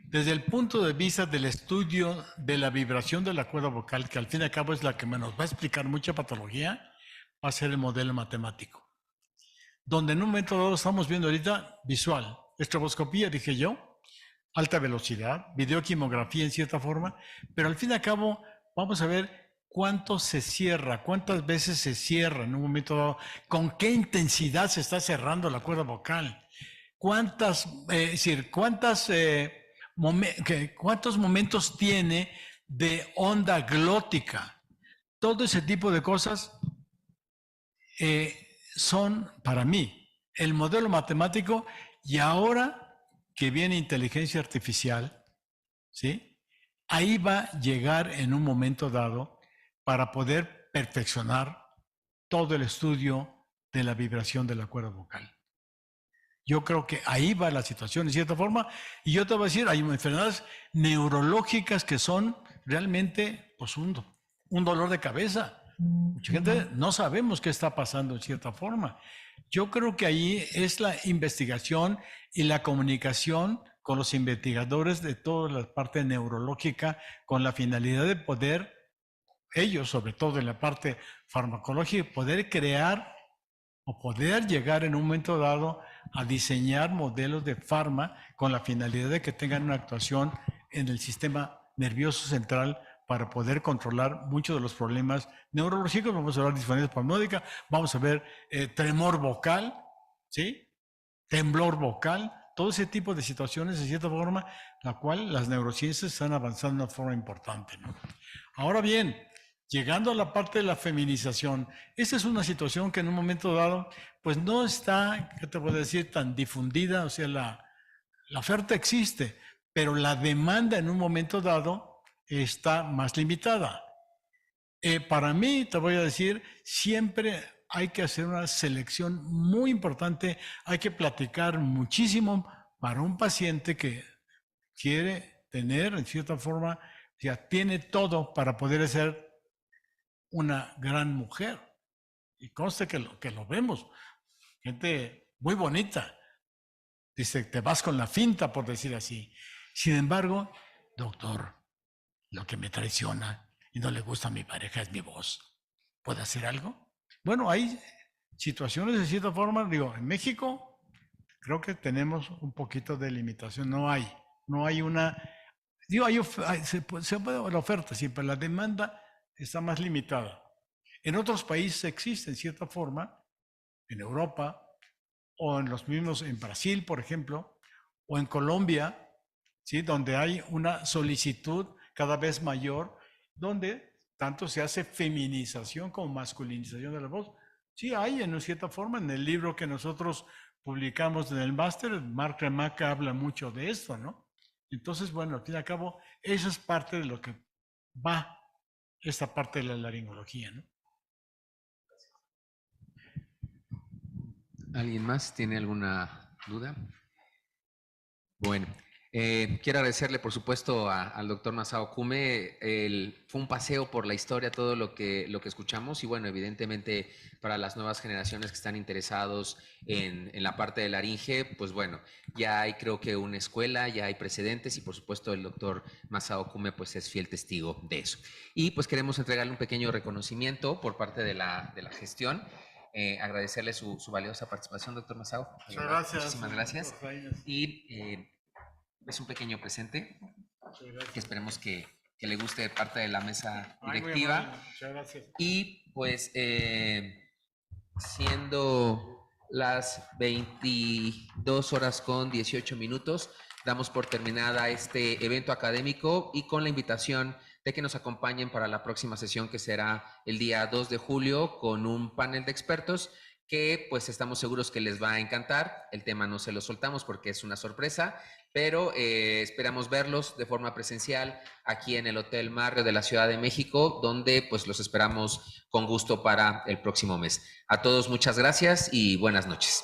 desde el punto de vista del estudio de la vibración de la cuerda vocal, que al fin y al cabo es la que nos va a explicar mucha patología, va a ser el modelo matemático. Donde en un momento dado estamos viendo ahorita visual, estroboscopía, dije yo, alta velocidad, videoquimografía en cierta forma, pero al fin y al cabo vamos a ver cuánto se cierra, cuántas veces se cierra en un momento dado, con qué intensidad se está cerrando la cuerda vocal, cuántos momentos tiene de onda glótica. Todo ese tipo de cosas son, para mí, el modelo matemático, y ahora que viene inteligencia artificial, ¿sí? Ahí va a llegar en un momento dado para poder perfeccionar todo el estudio de la vibración de la cuerda vocal. Yo creo que ahí va la situación, en cierta forma, y yo te voy a decir, hay enfermedades neurológicas que son realmente pues, un dolor de cabeza. Mucha gente no sabemos qué está pasando en cierta forma. Yo creo que ahí es la investigación y la comunicación con los investigadores de toda la parte neurológica con la finalidad de poder, ellos sobre todo en la parte farmacológica, poder crear o poder llegar en un momento dado a diseñar modelos de farma con la finalidad de que tengan una actuación en el sistema nervioso central para poder controlar muchos de los problemas neurológicos. Vamos a hablar de disfonía espasmódica, vamos a ver tremor vocal, ¿sí? Temblor vocal, todo ese tipo de situaciones, de cierta forma, la cual las neurociencias están avanzando de una forma importante, ¿no? Ahora bien, llegando a la parte de la feminización, esta es una situación que en un momento dado, pues no está, ¿qué te puedo decir?, tan difundida, o sea, la oferta existe, pero la demanda en un momento dado está más limitada. Para mí, te voy a decir, siempre hay que hacer una selección muy importante, hay que platicar muchísimo para un paciente que quiere tener, en cierta forma, ya tiene todo para poder ser una gran mujer. Y conste que lo vemos, gente muy bonita. Dice, te vas con la finta, por decir así. Sin embargo, doctor, lo que me traiciona y no le gusta a mi pareja es mi voz. ¿Puede hacer algo? Bueno, hay situaciones de cierta forma, digo, en México creo que tenemos un poquito de limitación, no hay una, digo, se puede la oferta, sí, pero la demanda está más limitada. En otros países existe, en cierta forma, en Europa, o en los mismos, en Brasil, por ejemplo, o en Colombia, ¿sí? Donde hay una solicitud cada vez mayor, donde tanto se hace feminización como masculinización de la voz. Sí hay, en cierta forma, en el libro que nosotros publicamos en el máster, Marc Remacha habla mucho de esto, ¿no? Entonces, bueno, al fin y al cabo, eso es parte de lo que va esta parte de la laringología, ¿no? ¿Alguien más tiene alguna duda? Bueno, quiero agradecerle, por supuesto, al doctor Masao Kume. Fue un paseo por la historia, todo lo que escuchamos, y bueno, evidentemente para las nuevas generaciones que están interesados en la parte de laringe, pues bueno, ya hay creo que una escuela, ya hay precedentes, y por supuesto el doctor Masao Kume pues es fiel testigo de eso. Y pues queremos entregarle un pequeño reconocimiento por parte de la gestión. Agradecerle su valiosa participación, doctor Masao. Muchas gracias. Muchísimas gracias. Y es un pequeño presente que esperemos que le guste de parte de la mesa directiva. Muchas gracias. Y pues siendo las 22:18, damos por terminada este evento académico y con la invitación de que nos acompañen para la próxima sesión, que será el día 2 de julio con un panel de expertos que pues estamos seguros que les va a encantar. El tema no se lo soltamos porque es una sorpresa, pero esperamos verlos de forma presencial aquí en el Hotel Marriott de la Ciudad de México, donde pues los esperamos con gusto para el próximo mes. A todos muchas gracias y buenas noches.